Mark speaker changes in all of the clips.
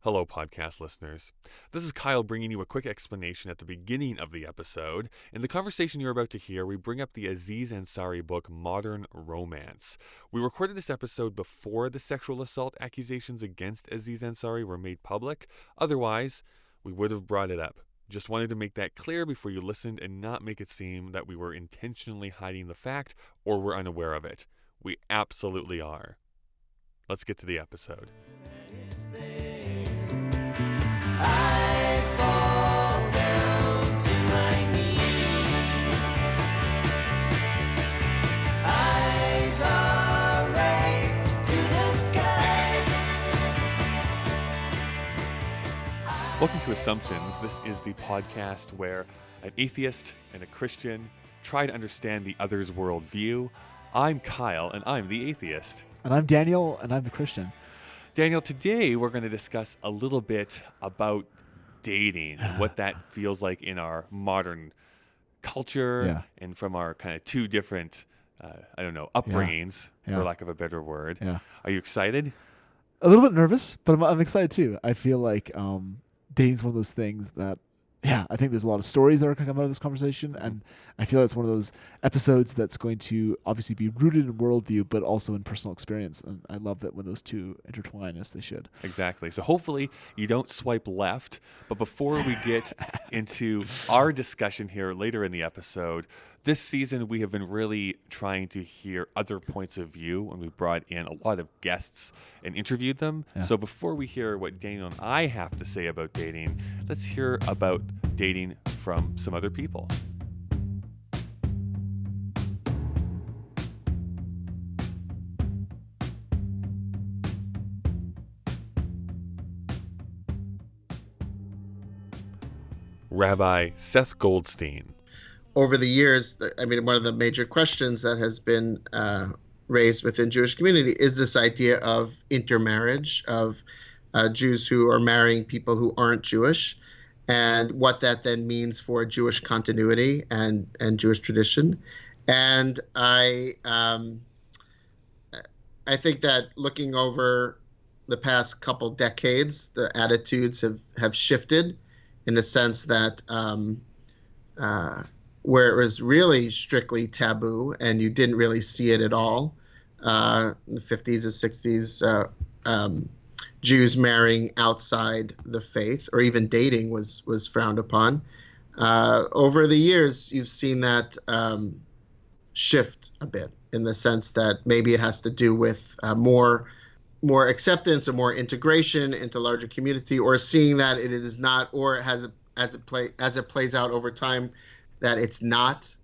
Speaker 1: Hello, podcast listeners. This is Kyle bringing you a quick explanation at the beginning of the episode. In the conversation you're about to hear, we bring up the Aziz Ansari book, Modern Romance. We recorded this episode before the sexual assault accusations against Aziz Ansari were made public. Otherwise, we would have brought it up. Just wanted to make that clear before you listened and not make it seem that we were intentionally hiding the fact or were unaware of it. We absolutely are. Let's get to the episode.
Speaker 2: I fall down to my knees. Eyes are raised to the sky.
Speaker 1: Welcome to Assumptions. This is the podcast where an atheist and a Christian try to understand the other's worldview. I'm Kyle, and I'm the atheist.
Speaker 3: And I'm Daniel, and I'm the Christian.
Speaker 1: Daniel, today we're going to discuss a little bit about dating and what that feels like in our culture and from our kind of two different, upbringings, for lack of a better word.
Speaker 3: Yeah.
Speaker 1: Are you excited?
Speaker 3: A little bit nervous, but I'm excited too. I feel like dating's one of those things that, I think there's a lot of stories that are going to come out of this conversation, and I feel it's one of those episodes that's going to obviously be rooted in worldview, but also in personal experience. And I love that when those two intertwine, as they should.
Speaker 1: Exactly. So hopefully you don't swipe left. But before we get into our discussion here later in the episode, this season we have been really trying to hear other points of view, and we brought in a lot of guests and interviewed them. Yeah. So before we hear what Daniel and I have to say about dating, let's hear about dating from some other people. Rabbi Seth Goldstein.
Speaker 4: Over the years, one of the major questions that has been raised within Jewish community is this idea of intermarriage, of Jews who are marrying people who aren't Jewish, and what that then means for Jewish continuity and Jewish tradition. And I think that looking over the past couple decades, the attitudes have shifted in the sense that where it was really strictly taboo and you didn't really see it at all, in the 50s and 60s, Jews marrying outside the faith or even dating was frowned upon. Over the years, you've seen that shift a bit in the sense that maybe it has to do with more acceptance or more integration into larger community, or seeing that it is not, or as it plays out over time, that it's not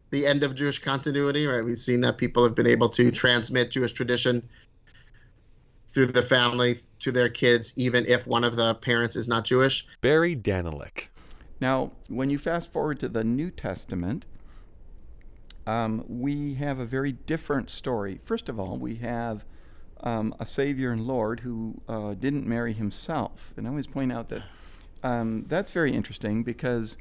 Speaker 4: the end of Jewish continuity, right? We've seen that people have been able to transmit Jewish tradition through the family to their kids, even if one of the parents is not Jewish.
Speaker 1: Barry Danylak.
Speaker 5: Now, when you fast forward to the New Testament, we have a very different story. First of all, we have a Savior and Lord who didn't marry himself. And I always point out that that's very interesting, because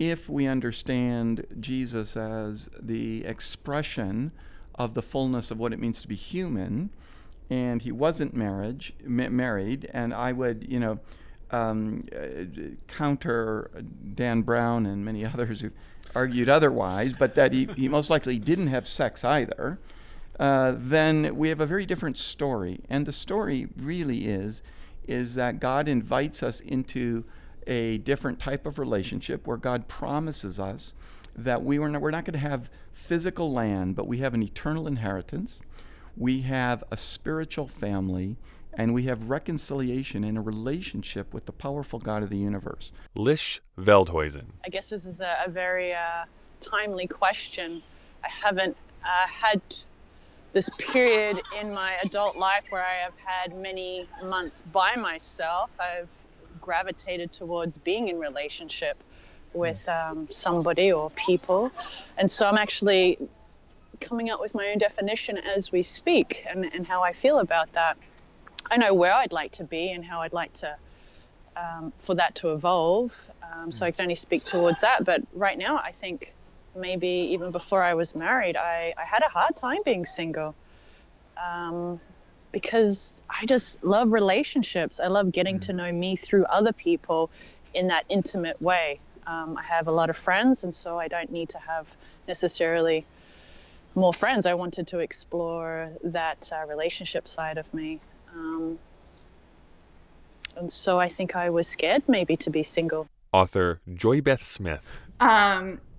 Speaker 5: if we understand Jesus as the expression of the fullness of what it means to be human, and he wasn't married, and I would, counter Dan Brown and many others who argued otherwise, but that he most likely didn't have sex either, then we have a very different story. And the story really is that God invites us into a different type of relationship where God promises us that we're not going to have physical land, but we have an eternal inheritance. We have a spiritual family, and we have reconciliation in a relationship with the powerful God of the universe.
Speaker 1: Lish Veldhuijzen.
Speaker 6: I guess this is a very timely question. I haven't had this period in my adult life where I have had many months by myself. I've gravitated towards being in relationship with somebody or people. And so I'm actually coming up with my own definition as we speak, and how I feel about that. I know where I'd like to be and how I'd like to for that to evolve. So I can only speak towards that. But right now, I think maybe even before I was married, I had a hard time being single. because I just love relationships. I love getting to know me through other people in that intimate way. I have a lot of friends, and so I don't need to have necessarily more friends. I wanted to explore that relationship side of me. And so I think I was scared maybe to be single.
Speaker 1: Author Joy Beth Smith.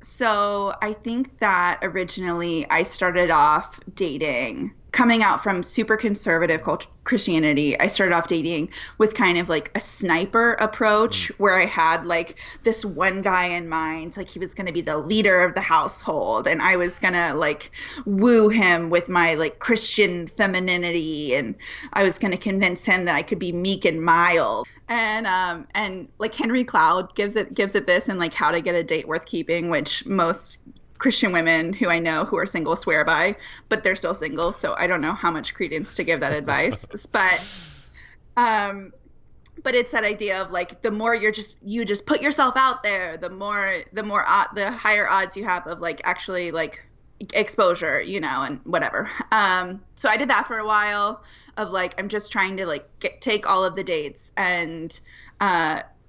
Speaker 7: So I think that originally I started off dating, coming out from super conservative Christianity. I started off dating with kind of like a sniper approach where I had like this one guy in mind, like he was going to be the leader of the household, and I was going to like woo him with my like Christian femininity, and I was going to convince him that I could be meek and mild. And like Henry Cloud gives it this, and like How to Get a Date Worth Keeping, which most Christian women who I know who are single swear by, but they're still single, so I don't know how much credence to give that advice. But it's that idea of like the more you just put yourself out there, the higher odds you have of like actually like exposure, and whatever. So I did that for a while of like I'm just trying to like take all of the dates, and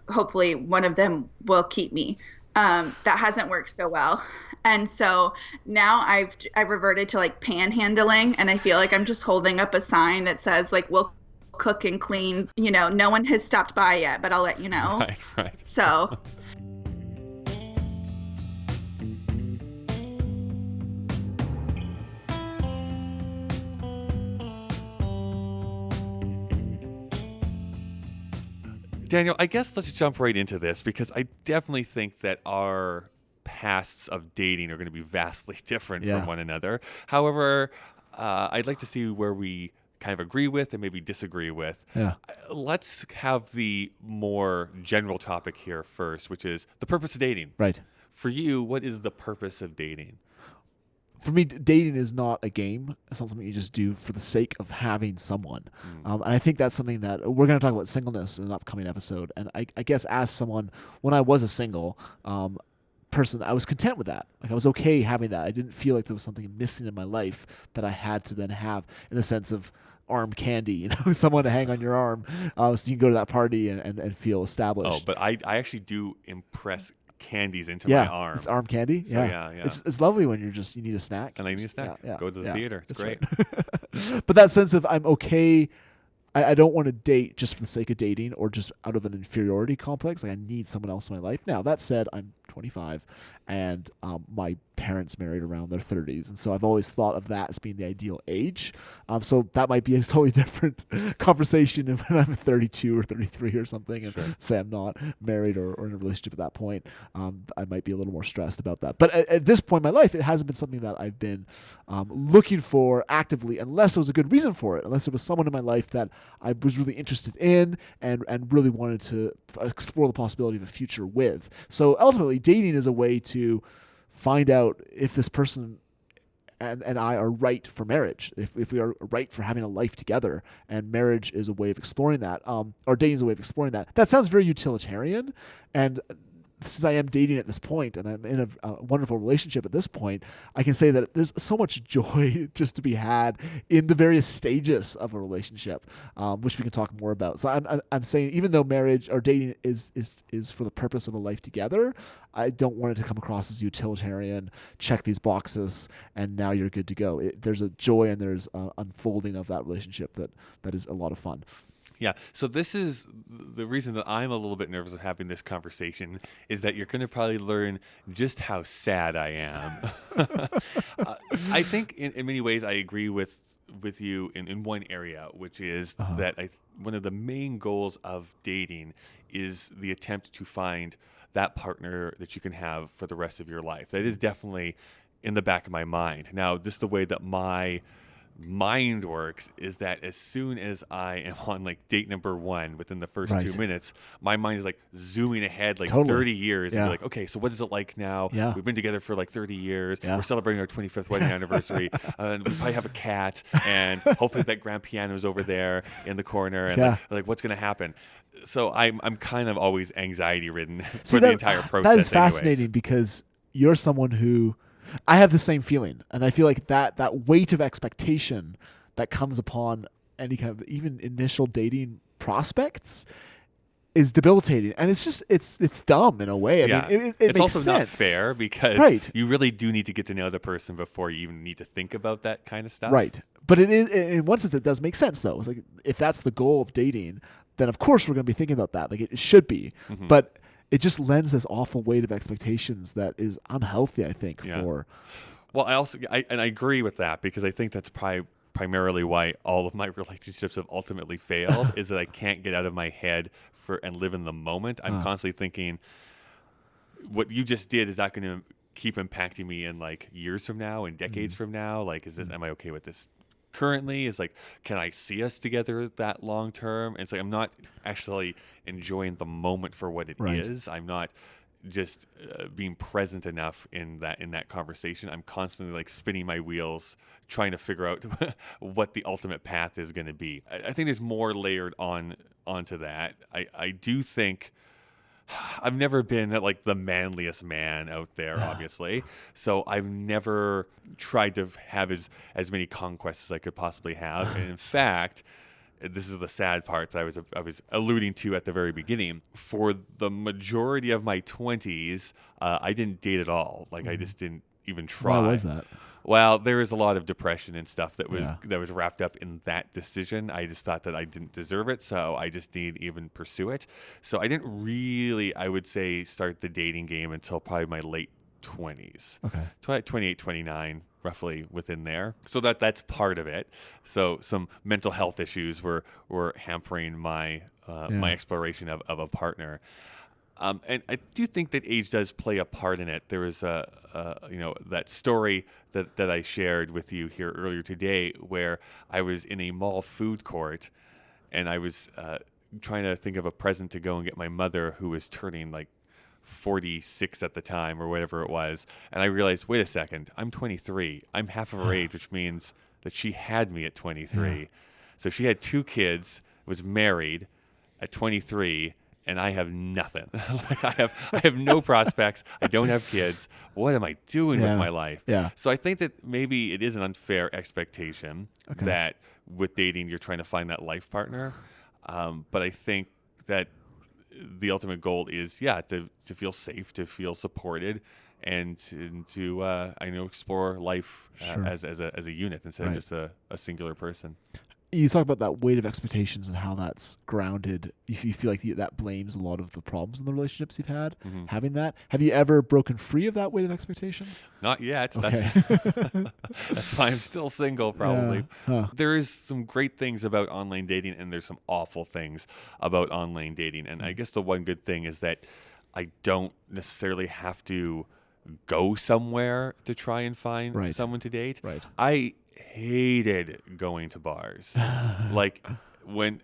Speaker 7: hopefully one of them will keep me. That hasn't worked so well. And so now I've reverted to like panhandling, and I feel like I'm just holding up a sign that says like we'll cook and clean. No one has stopped by yet, but I'll let you know.
Speaker 1: Right.
Speaker 7: So.
Speaker 1: Daniel, I guess let's jump right into this, because I definitely think that our pasts of dating are going to be vastly different from one another. However, I'd like to see where we kind of agree with and maybe disagree with.
Speaker 3: Yeah.
Speaker 1: Let's have the more general topic here first, which is the purpose of dating.
Speaker 3: Right.
Speaker 1: For you, what is the purpose of dating?
Speaker 3: For me, dating is not a game. It's not something you just do for the sake of having someone. And I think that's something that we're going to talk about singleness in an upcoming episode. And I guess as someone, when I was a single person, I was content with that. Like I was okay having that. I didn't feel like there was something missing in my life that I had to then have, in the sense of arm candy, someone to hang on your arm, so you can go to that party and feel established.
Speaker 1: Oh, but I actually do impress candies into my arm.
Speaker 3: It's arm candy.
Speaker 1: So, yeah.
Speaker 3: It's lovely when you need a snack.
Speaker 1: And I need a snack.
Speaker 3: Yeah,
Speaker 1: Go to the theater. It's great.
Speaker 3: Right. But that sense of I'm okay. I don't want to date just for the sake of dating or just out of an inferiority complex. Like I need someone else in my life. Now that said, I'm 25 and my parents married around their 30s, and so I've always thought of that as being the ideal age. So that might be a totally different conversation when I'm 32 or 33 or something, and say I'm not married or in a relationship at that point. I might be a little more stressed about that. But at this point in my life, it hasn't been something that I've been looking for actively, unless there was a good reason for it, unless there was someone in my life that I was really interested in and really wanted to explore the possibility of a future with. So ultimately, dating is a way to find out if this person and I are right for marriage, if we are right for having a life together, and marriage is a way of exploring that, or dating is a way of exploring that. That sounds very utilitarian, and since I am dating at this point and I'm in a wonderful relationship at this point, I can say that there's so much joy just to be had in the various stages of a relationship, which we can talk more about. So I'm saying, even though marriage or dating is for the purpose of a life together, I don't want it to come across as utilitarian, check these boxes, and now you're good to go. There's a joy and there's an unfolding of that relationship that is a lot of fun.
Speaker 1: Yeah, so this is the reason that I'm a little bit nervous of having this conversation, is that you're going to probably learn just how sad I am. I think in many ways I agree with you in one area, which is that one of the main goals of dating is the attempt to find that partner that you can have for the rest of your life. That is definitely in the back of my mind. Now, this is the way that my mind works, is that as soon as I am on like date number 1, within the first 2 minutes, my mind is like zooming ahead like 30 years and be like, okay, so what is it like now? We've been together for like 30 years. We're celebrating our 25th wedding anniversary. And we probably have a cat, and hopefully that grand piano is over there in the corner, and like what's going to happen? So I'm kind of always anxiety ridden for the entire process.
Speaker 3: That is fascinating because you're someone who, I have the same feeling, and I feel like that weight of expectation that comes upon any kind of even initial dating prospects is debilitating, and it's dumb in a way. I mean, it
Speaker 1: it's
Speaker 3: makes
Speaker 1: also
Speaker 3: sense.
Speaker 1: not fair because
Speaker 3: Right.
Speaker 1: you really do need to get to know the person before you even need to think about that kind of stuff.
Speaker 3: Right. But it is, in one sense, it does make sense though. It's like, if that's the goal of dating, then of course we're going to be thinking about that. Like it should be, but it just lends this awful weight of expectations that is unhealthy, I think, for.
Speaker 1: Well, I agree with that, because I think that's primarily why all of my relationships have ultimately failed is that I can't get out of my head and live in the moment. I'm constantly thinking, what you just did, is that going to keep impacting me in like years from now and decades from now? Like, am I okay with this currently? Is like, can I see us together that long term? And it's like, I'm not actually enjoying the moment for what it is. I'm not just being present enough in that conversation. I'm constantly like spinning my wheels, trying to figure out what the ultimate path is going to be. I think there's more layered onto that. I do think I've never been like the manliest man out there, obviously. So I've never tried to have as many conquests as I could possibly have. And in fact, this is the sad part that I was alluding to at the very beginning. For the majority of my 20s, I didn't date at all. Like I just didn't even try.
Speaker 3: Why was that?
Speaker 1: Well, there was a lot of depression and stuff that was wrapped up in that decision. I just thought that I didn't deserve it, so I just didn't even pursue it. So I didn't really, I would say, start the dating game until probably my late 20s.
Speaker 3: Okay.
Speaker 1: 28, 29, roughly within there. So that's part of it. So some mental health issues were hampering my my exploration of a partner. And I do think that age does play a part in it. There was that story that I shared with you here earlier today, where I was in a mall food court, and I was trying to think of a present to go and get my mother, who was turning like 46 at the time or whatever it was. And I realized, wait a second, I'm 23. I'm half of her age, which means that she had me at 23. So she had 2 kids, was married at 23. And I have nothing. Like I have no prospects. I don't have kids. What am I doing with my life?
Speaker 3: Yeah.
Speaker 1: So I think that maybe it is an unfair expectation that with dating you're trying to find that life partner. But I think that the ultimate goal is to feel safe, to feel supported, and to explore life as a unit instead of just a singular person.
Speaker 3: You talk about that weight of expectations and how that's grounded. If you feel like that blames a lot of the problems in the relationships you've had, having that. Have you ever broken free of that weight of expectation?
Speaker 1: Not yet.
Speaker 3: Okay.
Speaker 1: That's why I'm still single, probably.
Speaker 3: Yeah. Huh.
Speaker 1: There is some great things about online dating, and there's some awful things about online dating. And I guess the one good thing is that I don't necessarily have to go somewhere to try and find someone to date.
Speaker 3: Right.
Speaker 1: I hated going to bars. Like when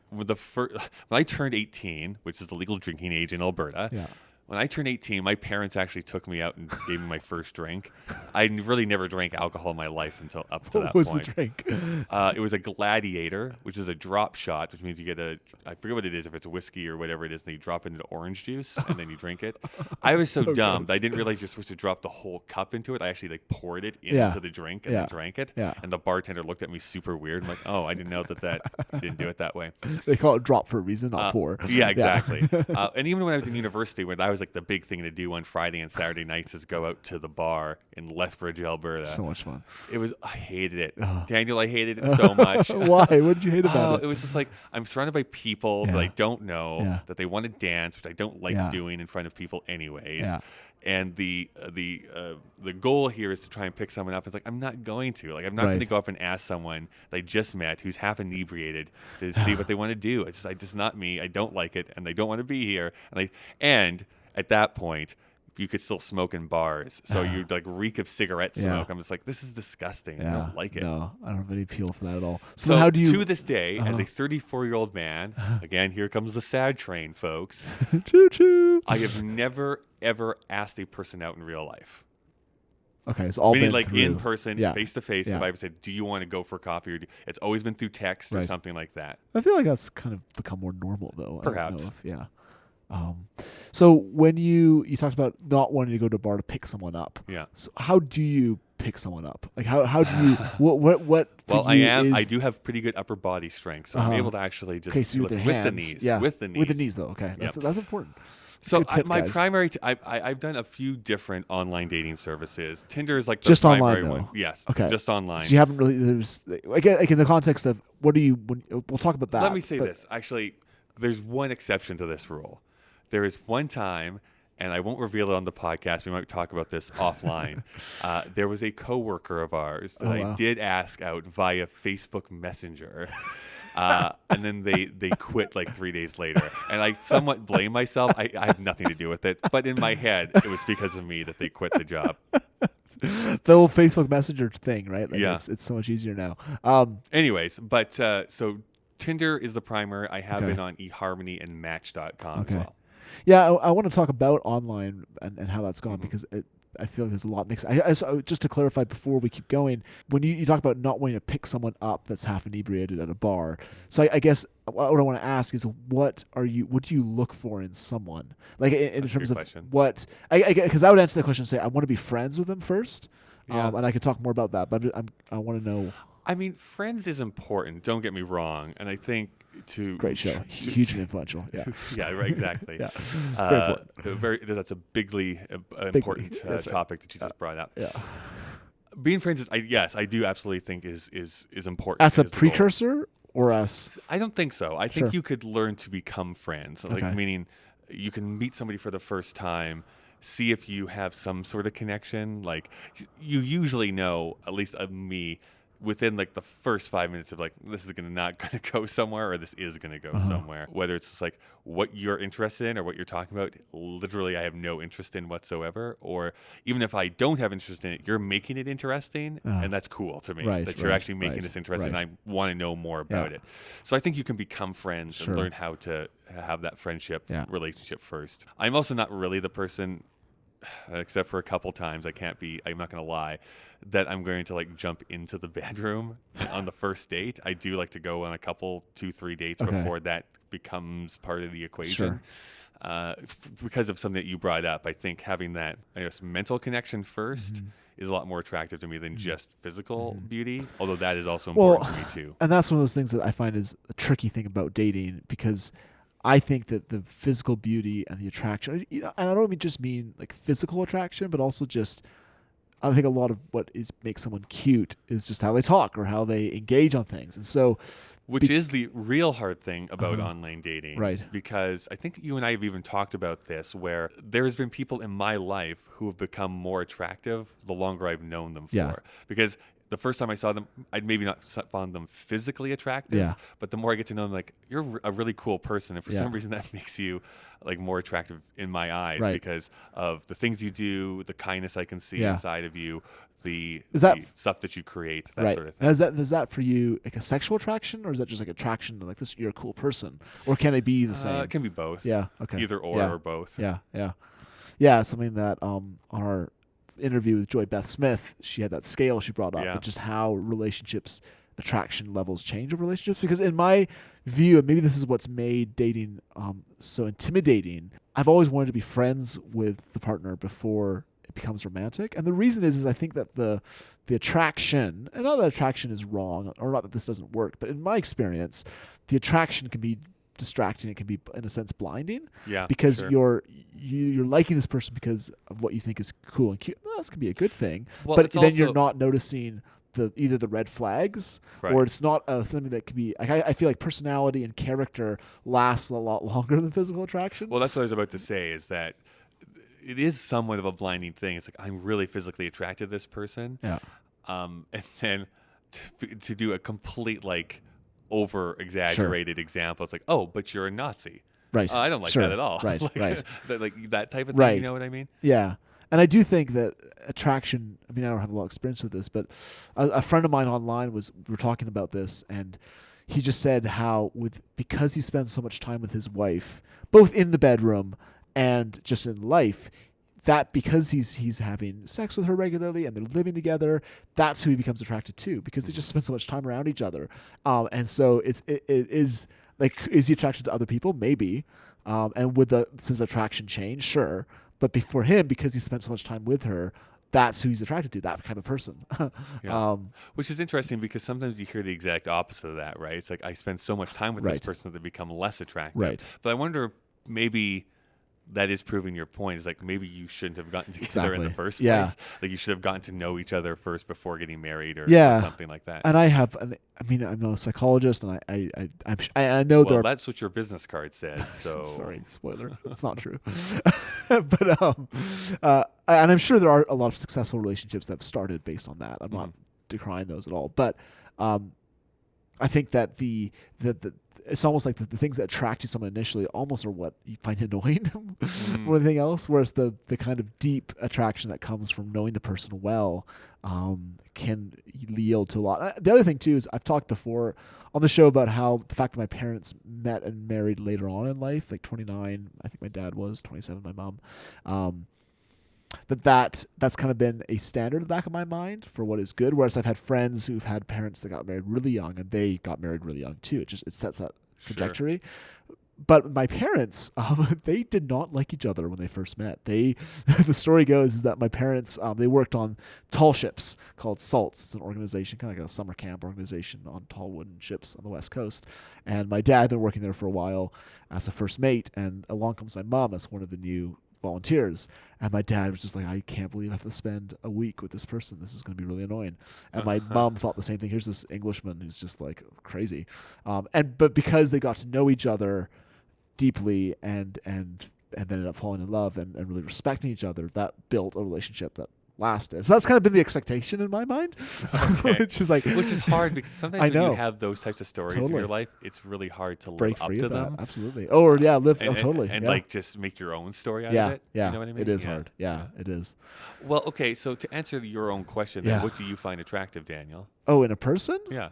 Speaker 1: I turned 18, which is the legal drinking age in Alberta.
Speaker 3: Yeah.
Speaker 1: When I turned 18, my parents actually took me out and gave me my first drink. I really never drank alcohol in my life until up to that point.
Speaker 3: What was the drink?
Speaker 1: It was a Gladiator, which is a drop shot, which means you get I forget what it is, if it's whiskey or whatever it is, and you drop it into orange juice, and then you drink it. I was so dumb that I didn't realize you're supposed to drop the whole cup into it. I actually poured it into the drink and then drank it.
Speaker 3: Yeah.
Speaker 1: And the bartender looked at me super weird. I'm like, oh, I didn't know that didn't do it that way.
Speaker 3: They call it drop for a reason, not pour.
Speaker 1: Yeah, exactly. And even when I was in university, when I was like the big thing to do on Friday and Saturday nights is go out to the bar in Lethbridge, Alberta.
Speaker 3: So much fun.
Speaker 1: I hated it. Daniel, I hated it so much.
Speaker 3: Why? What did you hate about it?
Speaker 1: It was just like, I'm surrounded by people that I don't know, that they want to dance, which I don't like doing in front of people anyways.
Speaker 3: Yeah.
Speaker 1: And the goal here is to try and pick someone up. It's like, I'm not going to. Like, I'm not going to go up and ask someone that I just met who's half inebriated to see what they want to do. It's just not me. I don't like it, and they don't want to be here. And at that point, you could still smoke in bars. So you'd like reek of cigarette smoke. I'm just like, this is disgusting. I don't like it.
Speaker 3: No, I don't have any appeal for that at all.
Speaker 1: So
Speaker 3: how do you...
Speaker 1: to this day, as a 34-year-old man, again, here comes the sad train, folks.
Speaker 3: Choo-choo.
Speaker 1: I have never, ever asked a person out in real life.
Speaker 3: Okay, it's all
Speaker 1: meaning
Speaker 3: been
Speaker 1: like
Speaker 3: through...
Speaker 1: in person, face to face.
Speaker 3: Yeah.
Speaker 1: If I ever said, do you want to go for coffee? Or it's always been through text or something like that.
Speaker 3: I feel like that's kind of become more normal, though.
Speaker 1: Perhaps.
Speaker 3: So when you talked about not wanting to go to a bar to pick someone up.
Speaker 1: Yeah.
Speaker 3: So how do you pick someone up? Like how do you what for
Speaker 1: Well,
Speaker 3: you
Speaker 1: I
Speaker 3: is,
Speaker 1: do have pretty good upper body strength, so I'm able to actually just
Speaker 3: okay, so
Speaker 1: lift
Speaker 3: with,
Speaker 1: with
Speaker 3: their
Speaker 1: the
Speaker 3: hands.
Speaker 1: knees.
Speaker 3: Yeah.
Speaker 1: With the knees.
Speaker 3: With the knees though. Okay. That's important.
Speaker 1: So
Speaker 3: Good tip,
Speaker 1: my
Speaker 3: guys.
Speaker 1: primary, I've done a few different online dating services. Tinder is like the
Speaker 3: Just
Speaker 1: primary
Speaker 3: online,
Speaker 1: one.
Speaker 3: though?
Speaker 1: Yes,
Speaker 3: Okay.
Speaker 1: just online.
Speaker 3: So you haven't really there's like in the context of what do you when, we'll talk about that.
Speaker 1: Let me say
Speaker 3: but-
Speaker 1: this. Actually, there's one exception to this rule. There is one time, and I won't reveal it on the podcast. We might talk about this offline. There was a coworker of ours that I
Speaker 3: wow.
Speaker 1: did ask out via Facebook Messenger. And then they quit like 3 days later. And I somewhat blame myself. I have nothing to do with it. But in my head, it was because of me that they quit the job.
Speaker 3: The old Facebook Messenger thing, right? Like
Speaker 1: Yeah.
Speaker 3: It's so much easier now.
Speaker 1: Anyways, but so Tinder is the primary. I have
Speaker 3: Okay.
Speaker 1: been on eHarmony and Match.com as
Speaker 3: Okay.
Speaker 1: well.
Speaker 3: Yeah, I want to talk about online and how that's
Speaker 1: Mm-hmm.
Speaker 3: gone because I feel like there's a lot mixed. So just to clarify before we keep going, when you talk about not wanting to pick someone up that's half inebriated at a bar, so I guess what I want to ask is what do you look for in someone? Like in
Speaker 1: That's a
Speaker 3: terms
Speaker 1: good
Speaker 3: of
Speaker 1: question.
Speaker 3: what, because I would answer the question and say I want to be friends with them first,
Speaker 1: Yeah.
Speaker 3: and I could talk more about that, but I want to know.
Speaker 1: I mean, friends is important. Don't get me wrong, and I think
Speaker 3: Great show, huge and influential. Yeah.
Speaker 1: Yeah, right, exactly.
Speaker 3: Yeah. Very important.
Speaker 1: That's a bigly important
Speaker 3: That's right.
Speaker 1: topic that you just brought up.
Speaker 3: Yeah.
Speaker 1: Being friends is, I do absolutely think is important.
Speaker 3: As a
Speaker 1: is the goal.
Speaker 3: precursor or as
Speaker 1: I don't think so. I think
Speaker 3: Sure.
Speaker 1: you could learn to become friends. Like
Speaker 3: Okay.
Speaker 1: meaning, you can meet somebody for the first time, see if you have some sort of connection. Like you usually know, at least of me, within like the first 5 minutes of like this is not gonna go somewhere or this is gonna go somewhere. Whether it's just like what you're interested in or what you're talking about, literally I have no interest in whatsoever. Or even if I don't have interest in it, you're making it interesting, and that's cool to me.
Speaker 3: Right,
Speaker 1: that you're
Speaker 3: right,
Speaker 1: actually making
Speaker 3: right,
Speaker 1: this interesting,
Speaker 3: right.
Speaker 1: and I want to know more about
Speaker 3: Yeah.
Speaker 1: it. So I think you can become friends
Speaker 3: Sure.
Speaker 1: and learn how to have that friendship
Speaker 3: Yeah.
Speaker 1: relationship first. I'm also not really the person, except for a couple times, I'm not going to lie, that I'm going to like jump into the bedroom on the first date. I do like to go on a couple, 2-3 dates
Speaker 3: Okay.
Speaker 1: before that becomes part of the equation.
Speaker 3: Sure.
Speaker 1: Because of something that you brought up, I think having that, I guess, mental connection first is a lot more attractive to me than just physical beauty, although that is also important to me too.
Speaker 3: And that's one of those things that I find is a tricky thing about dating because I think that the physical beauty and the attraction, and I don't just mean like physical attraction, but also just, I think a lot of what makes someone cute is just how they talk or how they engage on things. And so,
Speaker 1: Which is the real hard thing about online dating.
Speaker 3: Right.
Speaker 1: Because I think you and I have even talked about this, where there's been people in my life who have become more attractive the longer I've known them for.
Speaker 3: Yeah.
Speaker 1: Because the first time I saw them, I'd maybe not found them physically attractive,
Speaker 3: Yeah.
Speaker 1: but the more I get to know them, like, you're a really cool person. And for
Speaker 3: Yeah.
Speaker 1: some reason, that makes you like more attractive in my eyes
Speaker 3: Right.
Speaker 1: because of the things you do, the kindness I can see
Speaker 3: Yeah.
Speaker 1: inside of you, the stuff that you create, that
Speaker 3: right.
Speaker 1: sort of thing.
Speaker 3: And is that for you like a sexual attraction or is that just like attraction to like this, you're a cool person? Or can they be the same?
Speaker 1: It can be both.
Speaker 3: Yeah. Okay.
Speaker 1: Either or
Speaker 3: Yeah.
Speaker 1: or both.
Speaker 3: Yeah, yeah, yeah. It's something that on our interview with Beth Smith, she had that scale she brought up,
Speaker 1: Yeah.
Speaker 3: but just how relationships, attraction levels change of relationships. Because in my view, and maybe this is what's made dating so intimidating, I've always wanted to be friends with the partner before it becomes romantic. And the reason is I think that the attraction, and not that attraction is wrong, or not that this doesn't work, but in my experience, the attraction can be distracting. It can be, in a sense, blinding.
Speaker 1: Yeah,
Speaker 3: Because
Speaker 1: sure.
Speaker 3: you're liking this person because of what you think is cool and cute. Well, this can be a good thing.
Speaker 1: Well,
Speaker 3: But
Speaker 1: it's
Speaker 3: then you're
Speaker 1: also-
Speaker 3: not noticing either the red flags
Speaker 1: Right.
Speaker 3: or it's not something that can be. I feel like personality and character lasts a lot longer than physical attraction.
Speaker 1: Well, that's what I was about to say, is that it is somewhat of a blinding thing. It's like, I'm really physically attracted to this person.
Speaker 3: Yeah.
Speaker 1: And then to do a complete, like, over-exaggerated example, it's like, oh, but you're a Nazi.
Speaker 3: Right.
Speaker 1: I don't like
Speaker 3: Sure.
Speaker 1: that at all.
Speaker 3: Right,
Speaker 1: Like,
Speaker 3: right.
Speaker 1: like that type of thing,
Speaker 3: Right.
Speaker 1: you know what I mean?
Speaker 3: Yeah. And I do think that attraction, I mean, I don't have a lot of experience with this, but a friend of mine online we were talking about this, and he just said how because he spends so much time with his wife, both in the bedroom and just in life, that because he's having sex with her regularly and they're living together, that's who he becomes attracted to, because they just spend so much time around each other. And so it is like, is he attracted to other people? Maybe. And would the sense of attraction change? Sure. But for him, because he spent so much time with her, that's who he's attracted to, that kind of person.
Speaker 1: Yeah. Which is interesting because sometimes you hear the exact opposite of that, right? It's like I spend so much time with this
Speaker 3: Right.
Speaker 1: person that they become less attractive.
Speaker 3: Right.
Speaker 1: But I wonder maybe that is proving your point. Is like maybe you shouldn't have gotten together in the
Speaker 3: Exactly.
Speaker 1: first
Speaker 3: Yeah.
Speaker 1: place. Like you should have gotten to know each other first before getting married or
Speaker 3: Yeah.
Speaker 1: something like that.
Speaker 3: And I'm a psychologist, and I know there
Speaker 1: Well,
Speaker 3: are.
Speaker 1: that's what your business card said. So
Speaker 3: Sorry, spoiler. It's not true. But and I'm sure there are a lot of successful relationships that have started based on that. I'm not decrying those at all. But I think that the it's almost like the things that attract you to someone initially almost are what you find annoying more than anything else. Whereas the kind of deep attraction that comes from knowing the person well can yield to a lot. The other thing too is I've talked before on the show about how the fact that my parents met and married later on in life, like 29, I think my dad was 27, my mom. That's kind of been a standard in the back of my mind for what is good. Whereas I've had friends who've had parents that got married really young, and they got married really young too. It sets that trajectory. But my parents, they did not like each other when they first met. The story goes is that my parents, they worked on tall ships called Salts. It's an organization, kind of like a summer camp organization on tall wooden ships on the West Coast. And my dad had been working there for a while as a first mate, and along comes my mom as one of the new volunteers. And my dad was just like, I can't believe I have to spend a week with this person. This is going to be really annoying. And my mom thought the same thing. Here's this Englishman who's just like crazy. But because they got to know each other deeply and ended up falling in love and really respecting each other, that built a relationship that lasted. So that's kind of been the expectation in my mind, which is
Speaker 1: hard because sometimes
Speaker 3: I
Speaker 1: when
Speaker 3: know.
Speaker 1: you have those types of stories in
Speaker 3: Totally.
Speaker 1: your life, it's really hard to
Speaker 3: break
Speaker 1: live up
Speaker 3: free
Speaker 1: to
Speaker 3: of that.
Speaker 1: them.
Speaker 3: Absolutely. Live.
Speaker 1: And
Speaker 3: Yeah.
Speaker 1: like just make your own story out
Speaker 3: Yeah.
Speaker 1: of it.
Speaker 3: Yeah.
Speaker 1: You know what I mean?
Speaker 3: It is
Speaker 1: Yeah.
Speaker 3: hard. Yeah, it is.
Speaker 1: Well, okay. So to answer your own question, then,
Speaker 3: Yeah.
Speaker 1: what do you find attractive, Daniel?
Speaker 3: Oh, in a person?
Speaker 1: Yeah.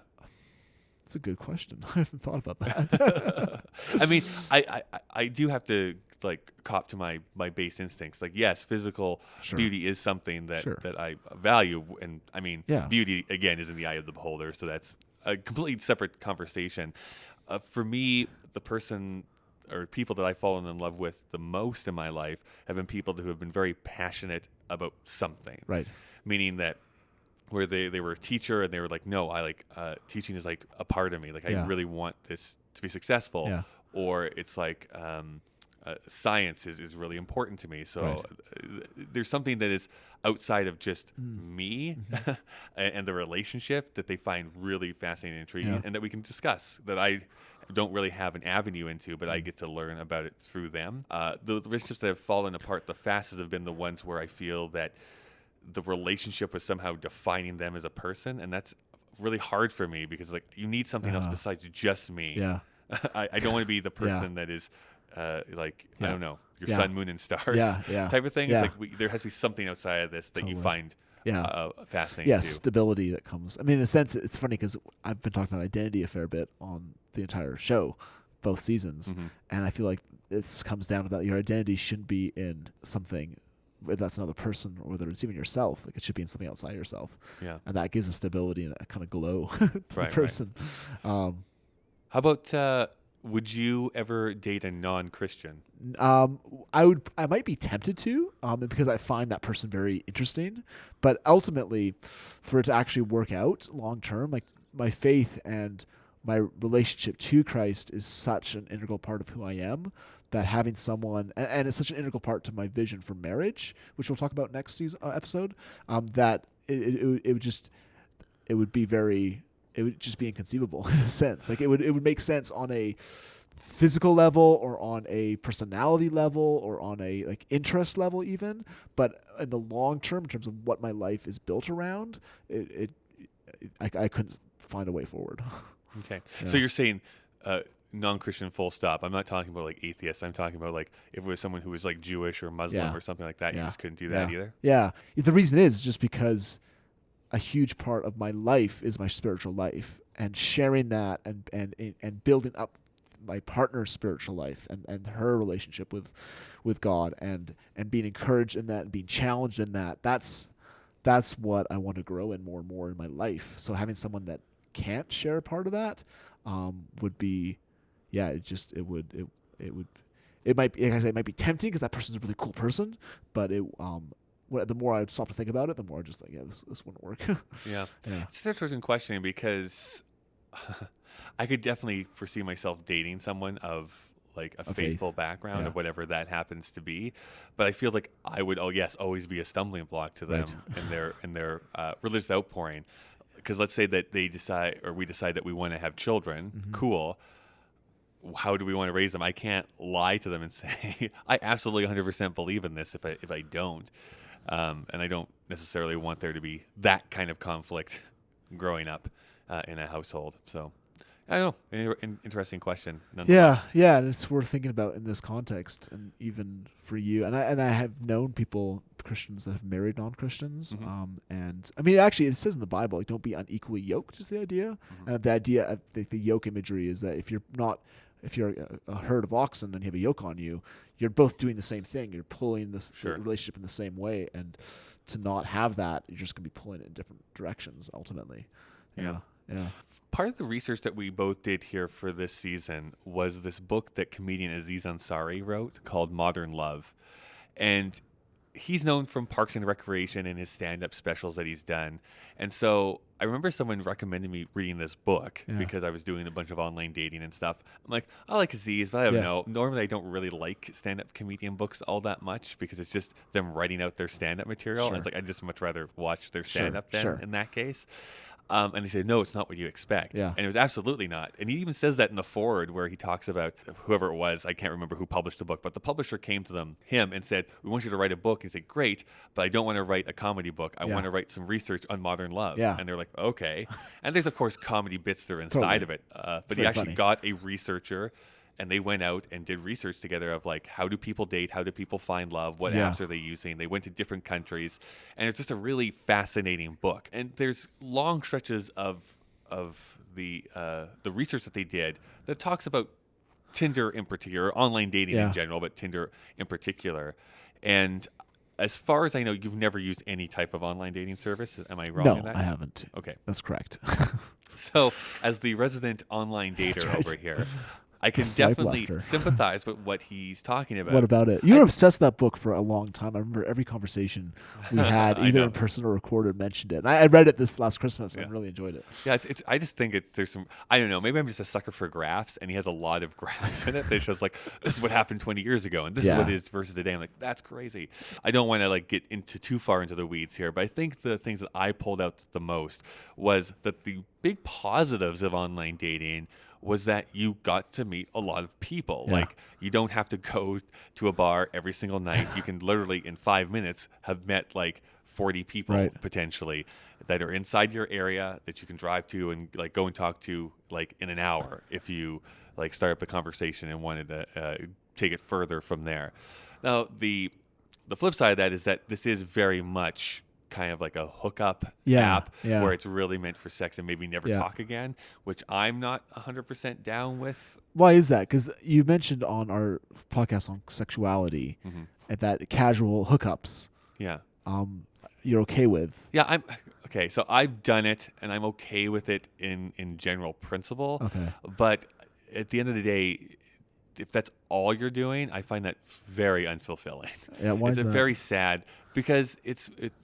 Speaker 3: That's a good question. I haven't thought about that.
Speaker 1: I mean, I do have to like cop to my base instincts. Like, yes, physical
Speaker 3: Sure.
Speaker 1: beauty is something that,
Speaker 3: Sure.
Speaker 1: that I value. And I mean,
Speaker 3: Yeah.
Speaker 1: beauty, again, is in the eye of the beholder. So that's a completely separate conversation. For me, the person or people that I've fallen in love with the most in my life have been people who have been very passionate about something.
Speaker 3: Right.
Speaker 1: Meaning that where they were a teacher and they were like, no, I like teaching is like a part of me. Like,
Speaker 3: Yeah.
Speaker 1: I really want this to be successful.
Speaker 3: Yeah.
Speaker 1: Or it's like science is really important to me. So
Speaker 3: Right.
Speaker 1: there's something that is outside of just me and the relationship that they find really fascinating and intriguing,
Speaker 3: Yeah.
Speaker 1: and that we can discuss, that I don't really have an avenue into, but I get to learn about it through them. The relationships that have fallen apart the fastest have been the ones where I feel that the relationship was somehow defining them as a person, and that's really hard for me because like you need something else besides just me.
Speaker 3: Yeah.
Speaker 1: I don't want to be the person that is like I
Speaker 3: Yeah.
Speaker 1: don't know, your
Speaker 3: Yeah.
Speaker 1: sun, moon, and stars
Speaker 3: Yeah.
Speaker 1: type of thing.
Speaker 3: Yeah.
Speaker 1: It's like there has to be something outside of this that you
Speaker 3: Totally.
Speaker 1: find
Speaker 3: Yeah.
Speaker 1: fascinating
Speaker 3: Yeah,
Speaker 1: too.
Speaker 3: stability that comes. I mean, in a sense, it's funny because I've been talking about identity a fair bit on the entire show, both seasons, and I feel like it comes down to that your identity shouldn't be in something, whether that's another person or whether it's even yourself. Like it should be in something outside yourself,
Speaker 1: Yeah.
Speaker 3: and that gives a stability and a kind of glow to the
Speaker 1: Right.
Speaker 3: person.
Speaker 1: How about would you ever date a non-Christian?
Speaker 3: I might be tempted to, because I find that person very interesting. But ultimately, for it to actually work out long term, like my faith and my relationship to Christ is such an integral part of who I am that having someone, and it's such an integral part to my vision for marriage, which we'll talk about next episode, that it would just be inconceivable in a sense. Like it would make sense on a physical level or on a personality level or on a like interest level even, but in the long term in terms of what my life is built around, I couldn't find a way forward.
Speaker 1: Okay.
Speaker 3: Yeah.
Speaker 1: So you're saying non-Christian full stop. I'm not talking about like atheists. I'm talking about like if it was someone who was like Jewish or Muslim
Speaker 3: Yeah.
Speaker 1: or something like that, you
Speaker 3: Yeah.
Speaker 1: just couldn't do that
Speaker 3: Yeah.
Speaker 1: either?
Speaker 3: Yeah. The reason is just because a huge part of my life is my spiritual life, and sharing that and building up my partner's spiritual life and her relationship with God and being encouraged in that and being challenged in that. That's what I want to grow in more and more in my life. So having someone that can't share part of that would be, yeah, it might be, like I say, it might be tempting because that person's a really cool person, but the more I stop to think about it, the more I just like, yeah, this wouldn't work.
Speaker 1: Yeah.
Speaker 3: Yeah.
Speaker 1: It's an interesting question because I could definitely foresee myself dating someone of like a
Speaker 3: faith.
Speaker 1: faithful background
Speaker 3: Yeah.
Speaker 1: of whatever that happens to be, but I feel like I would, always be a stumbling block to them
Speaker 3: Right.
Speaker 1: in their religious outpouring. Because let's say that we decide that we want to have children.
Speaker 3: Mm-hmm.
Speaker 1: Cool. How do we want to raise them? I can't lie to them and say I absolutely 100% believe in this if I don't, and I don't necessarily want there to be that kind of conflict growing up in a household. So I don't know. Interesting question.
Speaker 3: Yeah, and it's worth thinking about in this context, and even for you. And I have known Christians that have married non-Christians.
Speaker 1: Mhm.
Speaker 3: And I mean, actually, it says in the Bible, like, don't be unequally yoked is the idea. And the idea of the yoke imagery is that if you're a herd of oxen and you have a yoke on you, you're both doing the same thing. You're pulling the relationship in the same way, and to not have that, you're just gonna be pulling it in different directions ultimately. Yeah.
Speaker 1: Part of the research that we both did here for this season was this book that comedian Aziz Ansari wrote called Modern Love. And he's known from Parks and Recreation and his stand-up specials that he's done. And so I remember someone recommended me reading this book because I was doing a bunch of online dating and stuff. I'm like, I like Aziz, but I don't know. Normally I don't really like stand-up comedian books all that much because it's just them writing out their stand-up material. And it's like, I'd just much rather watch their stand-up than in that case. And they said, no, it's not what you expect.
Speaker 3: Yeah.
Speaker 1: And it was absolutely not. And he even says that in the foreword where he talks about whoever it was. I can't remember who published the book, but the publisher came to him and said, we want you to write a book. He said, great, but I don't want to write a comedy book. I want to write some research on modern love.
Speaker 3: Yeah.
Speaker 1: And they're like, okay. And there's, of course, comedy bits that are inside of it. But he actually got a researcher, and they went out and did research together of like, how do people date? How do people find love? What apps are they using? They went to different countries, and it's just a really fascinating book. And there's long stretches of the research that they did that talks about Tinder in particular, online dating in general, but Tinder in particular. And as far as I know, you've never used any type of online dating service. Am I wrong in that?
Speaker 3: No, I haven't.
Speaker 1: Okay.
Speaker 3: That's correct.
Speaker 1: So as the resident online dater over here, I can
Speaker 3: Swipe
Speaker 1: definitely
Speaker 3: left her.
Speaker 1: sympathize with what he's talking about.
Speaker 3: What about it? You were obsessed with that book for a long time. I remember every conversation we had,
Speaker 1: I
Speaker 3: either
Speaker 1: know.
Speaker 3: in person or recorded, mentioned it. And I read it this last Christmas and really enjoyed it.
Speaker 1: Yeah, it's. I just think there's some. I don't know. Maybe I'm just a sucker for graphs, and he has a lot of graphs in it. That shows like this is what happened 20 years ago, and this is what it is versus today. I'm like, that's crazy. I don't want to like get too far into the weeds here, but I think the things that I pulled out the most was that the big positives of online dating was that you got to meet a lot of people. Like, you don't have to go to a bar every single night. You can literally, in 5 minutes, have met like 40 people potentially that are inside your area that you can drive to and like go and talk to like in an hour if you like start up a conversation and wanted to take it further from there. Now, the flip side of that is that this is very much kind of like a hookup app where it's really meant for sex and maybe never talk again, which I'm not 100% down with.
Speaker 3: Why is that? Because you mentioned on our podcast on sexuality that casual hookups, you're okay with.
Speaker 1: Yeah, I'm okay. So I've done it, and I'm okay with it in general principle.
Speaker 3: Okay.
Speaker 1: But at the end of the day, if that's all you're doing, I find that very unfulfilling.
Speaker 3: Yeah, why
Speaker 1: it's
Speaker 3: is that?
Speaker 1: very sad because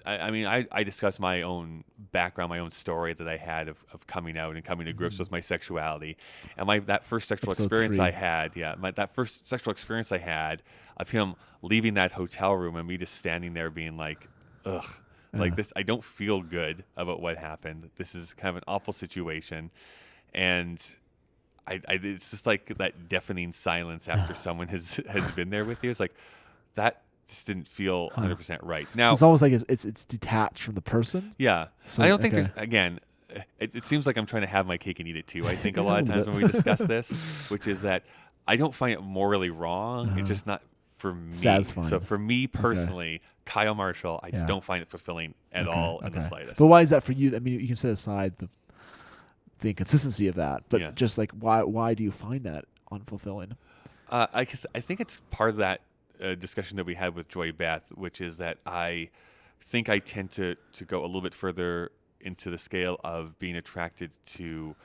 Speaker 1: I mean, I discuss my own background, my own story that I had of coming out and coming to grips with my sexuality, and that first sexual experience I had, that first sexual experience I had of him leaving that hotel room and me just standing there being like, ugh, like this, I don't feel good about what happened. This is kind of an awful situation, and it's just like that deafening silence after someone has been there with you. It's like that just didn't feel 100% right. Now
Speaker 3: So it's almost like it's detached from the person.
Speaker 1: Yeah,
Speaker 3: So,
Speaker 1: I don't think there's again. It seems like I'm trying to have my cake and eat it too. I think a lot of times when we discuss this, which is that I don't find it morally wrong. It's just not for me.
Speaker 3: Satisfying.
Speaker 1: So for me personally, Kyle Marshall, I just don't find it fulfilling at all in the slightest.
Speaker 3: But why is that for you? I mean, you can set aside the inconsistency of that, but just like why do you find that unfulfilling?
Speaker 1: I think it's part of that discussion that we had with Joy Beth, which is that I think I tend to go a little bit further into the scale of being attracted to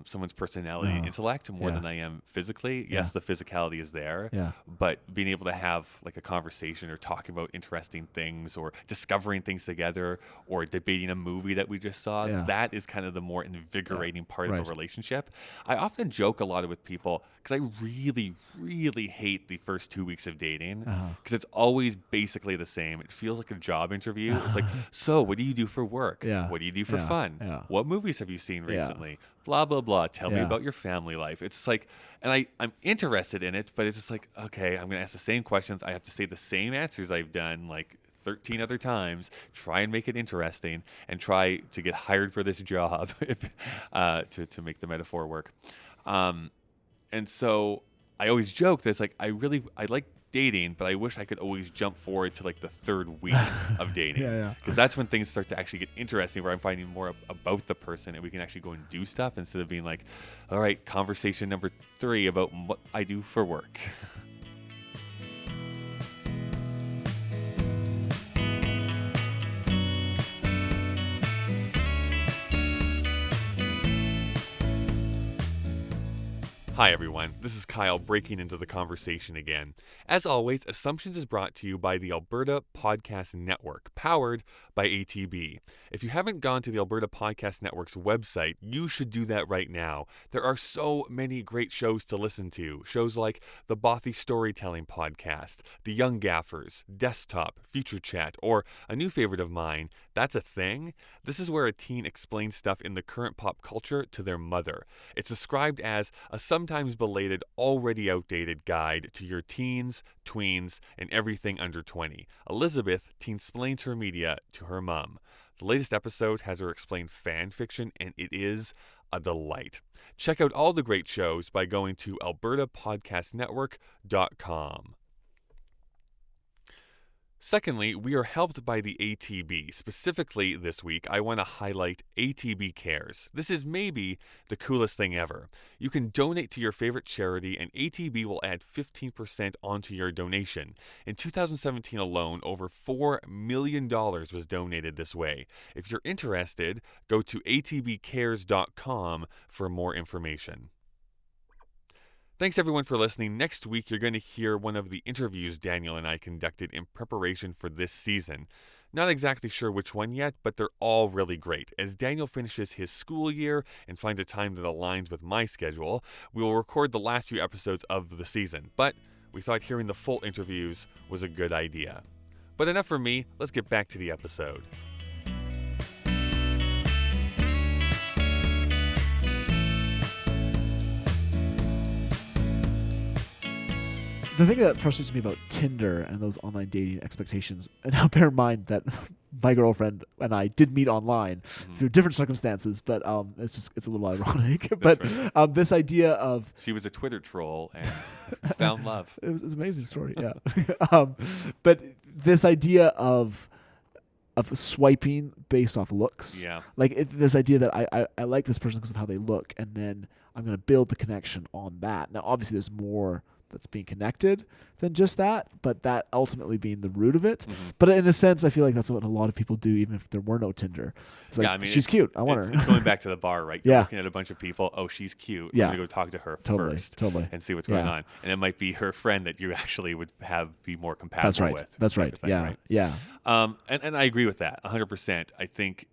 Speaker 1: someone's personality and intellect more than I am physically. Yes, the physicality is there, but being able to have like a conversation or talking about interesting things or discovering things together or debating a movie that we just saw, that is kind of the more invigorating part of a relationship. I often joke a lot with people because I really, really hate the first 2 weeks of dating because it's always basically the same. It feels like a job interview. It's like, so what do you do for work? What do you do for fun? What movies have you seen recently? Blah, blah, blah. Tell me about your family life. It's just like, and I'm interested in it, but it's just like, okay, I'm going to ask the same questions. I have to say the same answers I've done like 13 other times, try and make it interesting, and try to get hired for this job to make the metaphor work. And so I always joke that it's like, I like dating, but I wish I could always jump forward to like the third week of dating, because that's when things start to actually get interesting, where I'm finding more about the person and we can actually go and do stuff instead of being like, all right, conversation number 3 about what I do for work. Hi everyone, this is Kyle breaking into the conversation again. As always, Assumptions is brought to you by the Alberta Podcast Network, powered by ATB. If you haven't gone to the Alberta Podcast Network's website, you should do that right now. There are so many great shows to listen to. Shows like the Bothy Storytelling Podcast, The Young Gaffers, Desktop, Future Chat, or a new favorite of mine, That's a Thing. This is where a teen explains stuff in the current pop culture to their mother. It's described as a sometimes belated, already outdated guide to your teens, tweens, and everything under 20. Elizabeth teensplains her media to her mom. The latest episode has her explain fan fiction, and it is a delight. Check out all the great shows by going to albertapodcastnetwork.com. Secondly, we are helped by the ATB. Specifically this week, I want to highlight ATB Cares. This is maybe the coolest thing ever. You can donate to your favorite charity and ATB will add 15% onto your donation. In 2017 alone, over $4 million was donated this way. If you're interested, go to atbcares.com for more information. Thanks everyone for listening. Next week, you're going to hear one of the interviews Daniel and I conducted in preparation for this season. Not exactly sure which one yet, but they're all really great. As Daniel finishes his school year and finds a time that aligns with my schedule, we will record the last few episodes of the season. But we thought hearing the full interviews was a good idea. But enough for me, let's get back to the episode.
Speaker 3: The thing that frustrates me about Tinder and those online dating expectations, and now bear in mind that my girlfriend and I did meet online through different circumstances, but it's a little ironic. But
Speaker 1: right.
Speaker 3: This idea of
Speaker 1: She was a Twitter troll and found love.
Speaker 3: it was an amazing story, yeah. But this idea of swiping based off looks, like this idea that I like this person because of how they look, and then I'm going to build the connection on that. Now, obviously, there's more that's being connected than just that, but that ultimately being the root of it. But in a sense, I feel like that's what a lot of people do, even if there were no Tinder. It's like, she's cute, I want her.
Speaker 1: It's going back to the bar, right? You're looking at a bunch of people. Oh, she's cute. I'm going to go talk to her first and see what's going on. And it might be her friend that you actually would be more compatible with.
Speaker 3: That's right. Yeah.
Speaker 1: And I agree with that 100%. I think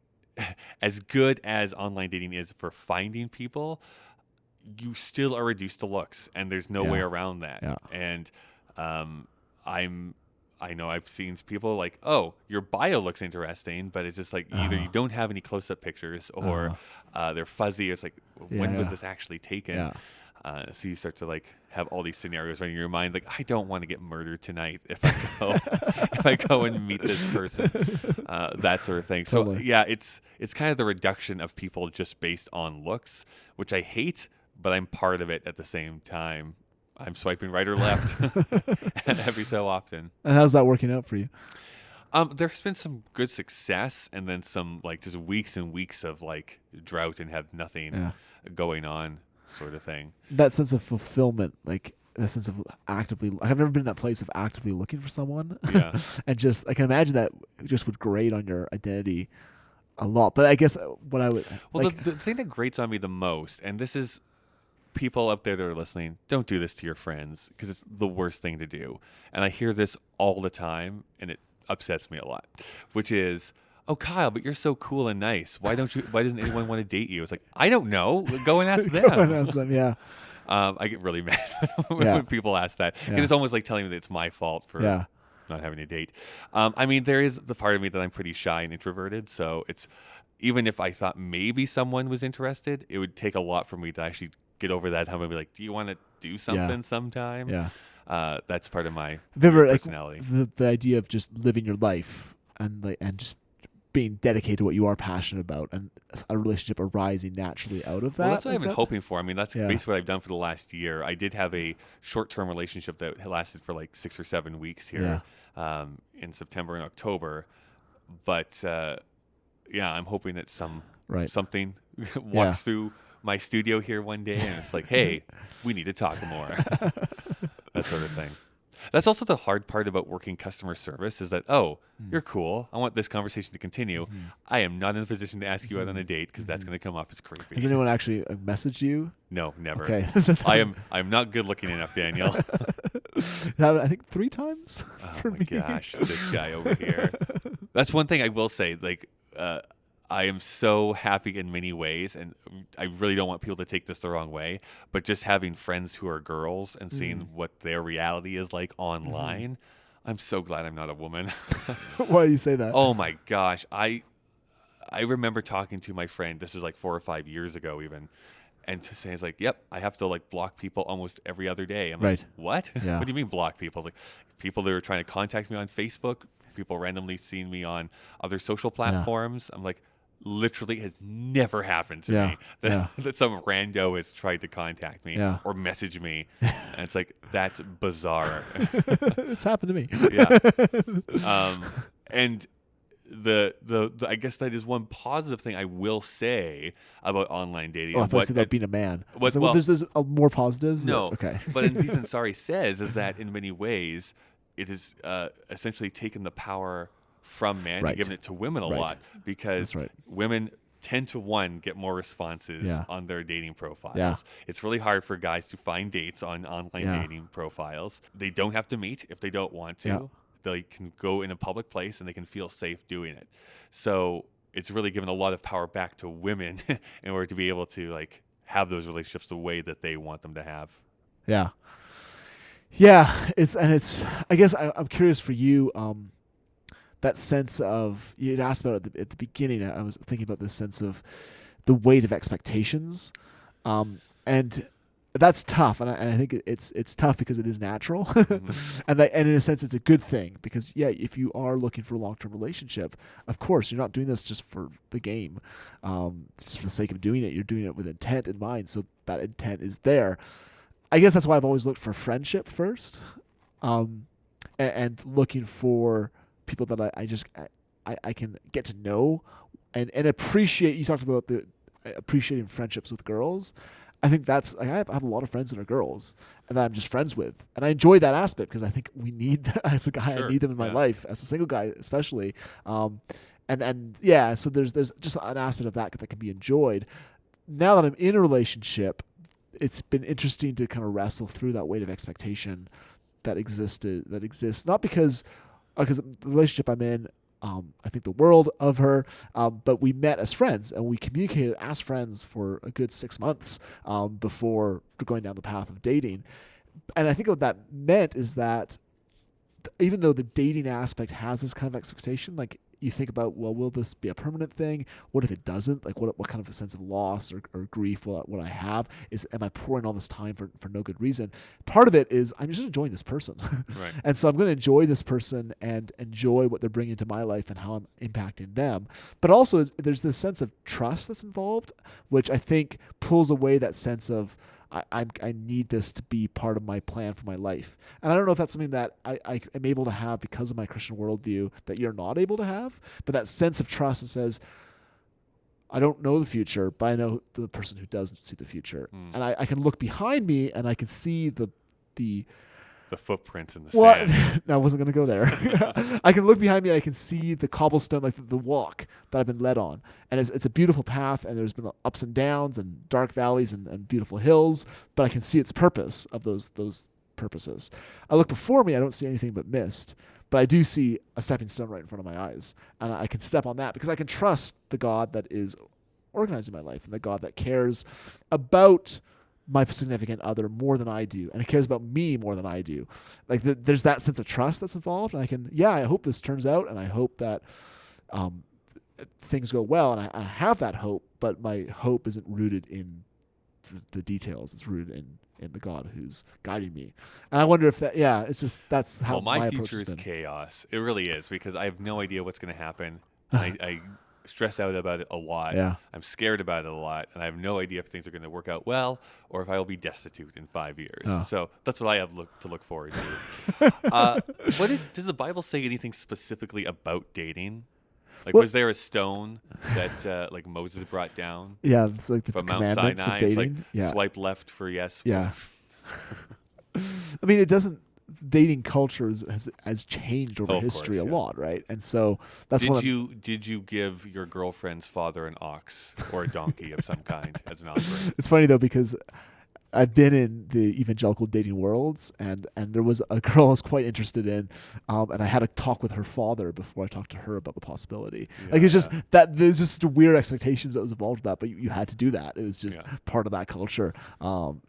Speaker 1: as good as online dating is for finding people, you still are reduced to looks, and there's no way around that. And I know I've seen people like, oh, your bio looks interesting, but it's just like either you don't have any close-up pictures or they're fuzzy. It's like, when was this actually taken? So you start to like have all these scenarios running in your mind, like, I don't want to get murdered tonight if I go and meet this person, that sort of thing. So it's kind of the reduction of people just based on looks, which I hate, but I'm part of it at the same time. I'm swiping right or left every so often.
Speaker 3: And how's that working out for you?
Speaker 1: There's been some good success, and then some like just weeks and weeks of like drought and have nothing going on, sort of thing.
Speaker 3: That sense of fulfillment, like that sense of actively, I've never been in that place of actively looking for someone. And just, I can imagine that just would grate on your identity a lot. But I guess what I would
Speaker 1: Well,
Speaker 3: like,
Speaker 1: the thing that grates on me the most, and this is people out there that are listening, don't do this to your friends because it's the worst thing to do. And I hear this all the time, and it upsets me a lot, which is, oh, Kyle, but you're so cool and nice. Why doesn't anyone want to date you? It's like, I don't know. Go and ask them.
Speaker 3: go and ask them. Yeah.
Speaker 1: I get really mad when
Speaker 3: Yeah.
Speaker 1: people ask that because
Speaker 3: Yeah.
Speaker 1: it's almost like telling me that it's my fault for
Speaker 3: Yeah.
Speaker 1: not having a date. I mean, there is the part of me that I'm pretty shy and introverted, so it's even if I thought maybe someone was interested, it would take a lot for me to actually get over that hump and be like, do you want to do something sometime?
Speaker 3: Yeah.
Speaker 1: That's part of my
Speaker 3: Have you ever, like,
Speaker 1: personality.
Speaker 3: the idea of just living your life and just being dedicated to what you are passionate about and a relationship arising naturally out of that?
Speaker 1: Well, that's what I've
Speaker 3: Is
Speaker 1: been
Speaker 3: that-
Speaker 1: hoping for. I mean, that's
Speaker 3: Yeah.
Speaker 1: basically what I've done for the last year. I did have a short-term relationship that lasted for like 6 or 7 weeks here in September and October. But yeah, I'm hoping that something walks through my studio here one day and it's like, hey, we need to talk more. That sort of thing. That's also the hard part about working customer service is that, you're cool. I want this conversation to continue. I am not in a position to ask you out on a date because that's going to come off as creepy.
Speaker 3: Has anyone actually messaged you?
Speaker 1: No, never.
Speaker 3: Okay.
Speaker 1: I'm not good looking enough, Daniel.
Speaker 3: I think 3 times
Speaker 1: Oh
Speaker 3: for
Speaker 1: my
Speaker 3: me.
Speaker 1: gosh, this guy over here. That's one thing I will say. Like, I am so happy in many ways, and I really don't want people to take this the wrong way. But just having friends who are girls and seeing what their reality is like online, I'm so glad I'm not a woman.
Speaker 3: Why do you say that?
Speaker 1: Oh my gosh, I remember talking to my friend. This was like 4 or 5 years ago, even. And to say, it's like, yep, I have to like block people almost every other day. I'm
Speaker 3: Right.
Speaker 1: like, what?
Speaker 3: Yeah.
Speaker 1: What do you mean block people? Like people that are trying to contact me on Facebook, people randomly seeing me on other social platforms. I'm like, literally has never happened to me that some rando has tried to contact me or message me. And it's like, that's bizarre.
Speaker 3: It's happened to me.
Speaker 1: Yeah. And the I guess that is one positive thing I will say about online dating.
Speaker 3: Oh, I thought it was about being a man.
Speaker 1: What-
Speaker 3: So
Speaker 1: well-
Speaker 3: there's more positives?
Speaker 1: No.
Speaker 3: Okay.
Speaker 1: But Aziz Ansari says is that in many ways it is essentially taken the power from men
Speaker 3: Right.
Speaker 1: and given it to women a
Speaker 3: Right.
Speaker 1: lot because
Speaker 3: That's right.
Speaker 1: women tend to get more responses
Speaker 3: Yeah.
Speaker 1: on their dating profiles.
Speaker 3: Yeah.
Speaker 1: It's really hard for guys to find dates on online
Speaker 3: Yeah.
Speaker 1: dating profiles. They don't have to meet if they don't want to.
Speaker 3: Yeah.
Speaker 1: They can go in a public place and they can feel safe doing it. So it's really given a lot of power back to women in order to be able to like have those relationships the way that they want them to have.
Speaker 3: Yeah. Yeah. I guess I'm curious for you, that sense of, you'd asked about it at the beginning. I was thinking about this sense of the weight of expectations. And that's tough. And I think it's tough because it is natural. And in a sense, it's a good thing because, if you are looking for a long-term relationship, of course, you're not doing this just for the game, just for the sake of doing it. You're doing it with intent in mind. So that intent is there. I guess that's why I've always looked for friendship first, and looking for people that I can get to know and appreciate. You talked about appreciating friendships with girls. I think that's I have a lot of friends that are girls and that I'm just friends with, and I enjoy that aspect because I think we need that as a guy.
Speaker 1: Sure,
Speaker 3: I need them in my
Speaker 1: yeah.
Speaker 3: life as a single guy, especially. So there's just an aspect of that can be enjoyed. Now that I'm in a relationship, it's been interesting to kind of wrestle through that weight of expectation that exists, not because the relationship I'm in, I think the world of her, but we met as friends and we communicated as friends for a good 6 months before going down the path of dating. And I think what that meant is that even though the dating aspect has this kind of expectation, like you think about, well, will this be a permanent thing? What if it doesn't? Like, what kind of a sense of loss or grief will I have? Am I pouring all this time for no good reason? Part of it is I'm just enjoying this person.
Speaker 1: Right.
Speaker 3: And so I'm going to enjoy this person and enjoy what they're bringing to my life and how I'm impacting them. But also there's this sense of trust that's involved, which I think pulls away that sense of, I need this to be part of my plan for my life. And I don't know if that's something that I am able to have because of my Christian worldview that you're not able to have, but that sense of trust that says, I don't know the future, but I know the person who does see the future. And I can look behind me and I can see the
Speaker 1: the footprints in the
Speaker 3: Well,
Speaker 1: sand.
Speaker 3: no, I wasn't going to go there. I can look behind me and I can see the cobblestone, like the walk that I've been led on. And it's a beautiful path, and there's been ups and downs and dark valleys and beautiful hills, but I can see its purpose of those purposes. I look before me, I don't see anything but mist, but I do see a stepping stone right in front of my eyes. And I can step on that because I can trust the God that is organizing my life and the God that cares about my significant other more than I do, and it cares about me more than I do. Like there's that sense of trust that's involved, and I hope this turns out, and I hope that things go well, and I have that hope, but my hope isn't rooted in the details. It's rooted in the God who's guiding me. And I wonder if that's how
Speaker 1: Well, my
Speaker 3: approach
Speaker 1: future
Speaker 3: has
Speaker 1: is
Speaker 3: been.
Speaker 1: chaos. It really is, because I have no idea what's going to happen. I stress out about it a lot.
Speaker 3: Yeah.
Speaker 1: I'm scared about it a lot, and I have no idea if things are going to work out well or if I will be destitute in 5 years.
Speaker 3: Oh.
Speaker 1: So that's what I have to look forward to. Does the Bible say anything specifically about dating? Like,
Speaker 3: Well-
Speaker 1: was there a stone that like Moses brought down
Speaker 3: Yeah, it's like the
Speaker 1: from Mount
Speaker 3: commandments
Speaker 1: Sinai?
Speaker 3: of dating.
Speaker 1: It's like
Speaker 3: yeah.
Speaker 1: swipe left for yes.
Speaker 3: Yeah. I mean, it doesn't. Dating culture has changed over
Speaker 1: Oh, of
Speaker 3: history
Speaker 1: course,
Speaker 3: a
Speaker 1: yeah.
Speaker 3: lot, right? And so that's one
Speaker 1: Did you give your girlfriend's father an ox or a donkey of some kind as an offering?
Speaker 3: It's funny though, because I've been in the evangelical dating worlds, and there was a girl I was quite interested in, and I had a talk with her father before I talked to her about the possibility. Like it's just that there's just weird expectations that was involved with that, but you had to do that. It was just part of that culture.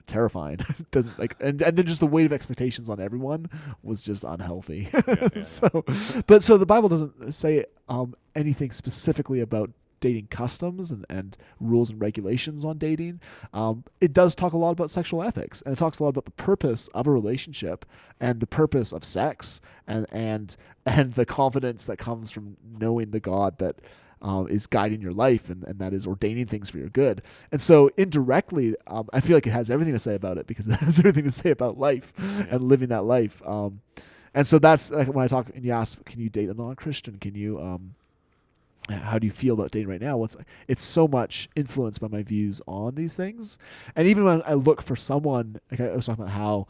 Speaker 3: Terrifying. and then just the weight of expectations on everyone was just unhealthy. So the Bible doesn't say anything specifically about dating customs and rules and regulations on dating. It does talk a lot about sexual ethics, and it talks a lot about the purpose of a relationship and the purpose of sex and the confidence that comes from knowing the God that is guiding your life and that is ordaining things for your good. And so indirectly, I feel like it has everything to say about it, because it has everything to say about life and living that life. And so that's like when I talk and you ask, can you date a non-Christian? Can you how do you feel about dating right now? It's so much influenced by my views on these things. And even when I look for someone, like I was talking about how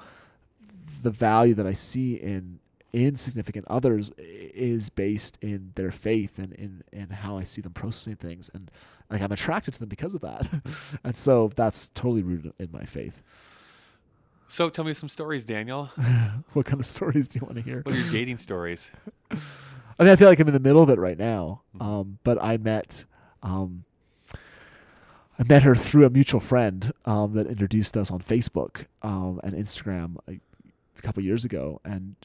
Speaker 3: the value that I see in significant others is based in their faith and in how I see them processing things. And like I'm attracted to them because of that. And so that's totally rooted in my faith.
Speaker 1: So tell me some stories, Daniel.
Speaker 3: What kind of stories do you want to hear?
Speaker 1: What are your dating stories?
Speaker 3: I mean, I feel like I'm in the middle of it right now. But I met her through a mutual friend that introduced us on Facebook and Instagram a couple years ago, and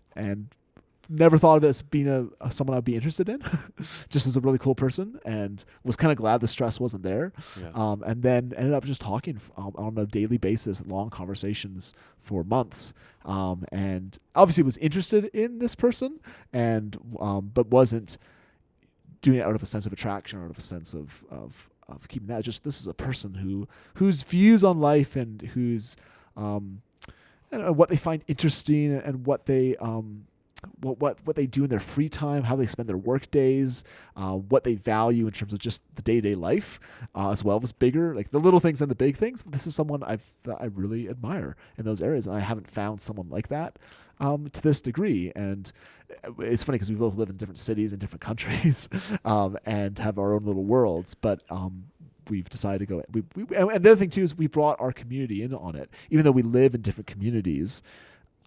Speaker 3: never thought of this being someone I'd be interested in. Just as a really cool person, and was kind of glad the stress wasn't there.
Speaker 1: Yeah.
Speaker 3: And then ended up just talking on a daily basis, long conversations for months. And obviously was interested in this person, and but wasn't doing it out of a sense of attraction or out of a sense of keeping that. Just this is a person whose views on life and whose what they find interesting and what they what they do in their free time, how they spend their work days, what they value in terms of just the day-to-day life, as well as bigger, like the little things and the big things. This is someone that I really admire in those areas, and I haven't found someone like that to this degree. And it's funny because we both live in different cities and different countries, and have our own little worlds, but we've decided to go. And the other thing too is we brought our community in on it, even though we live in different communities.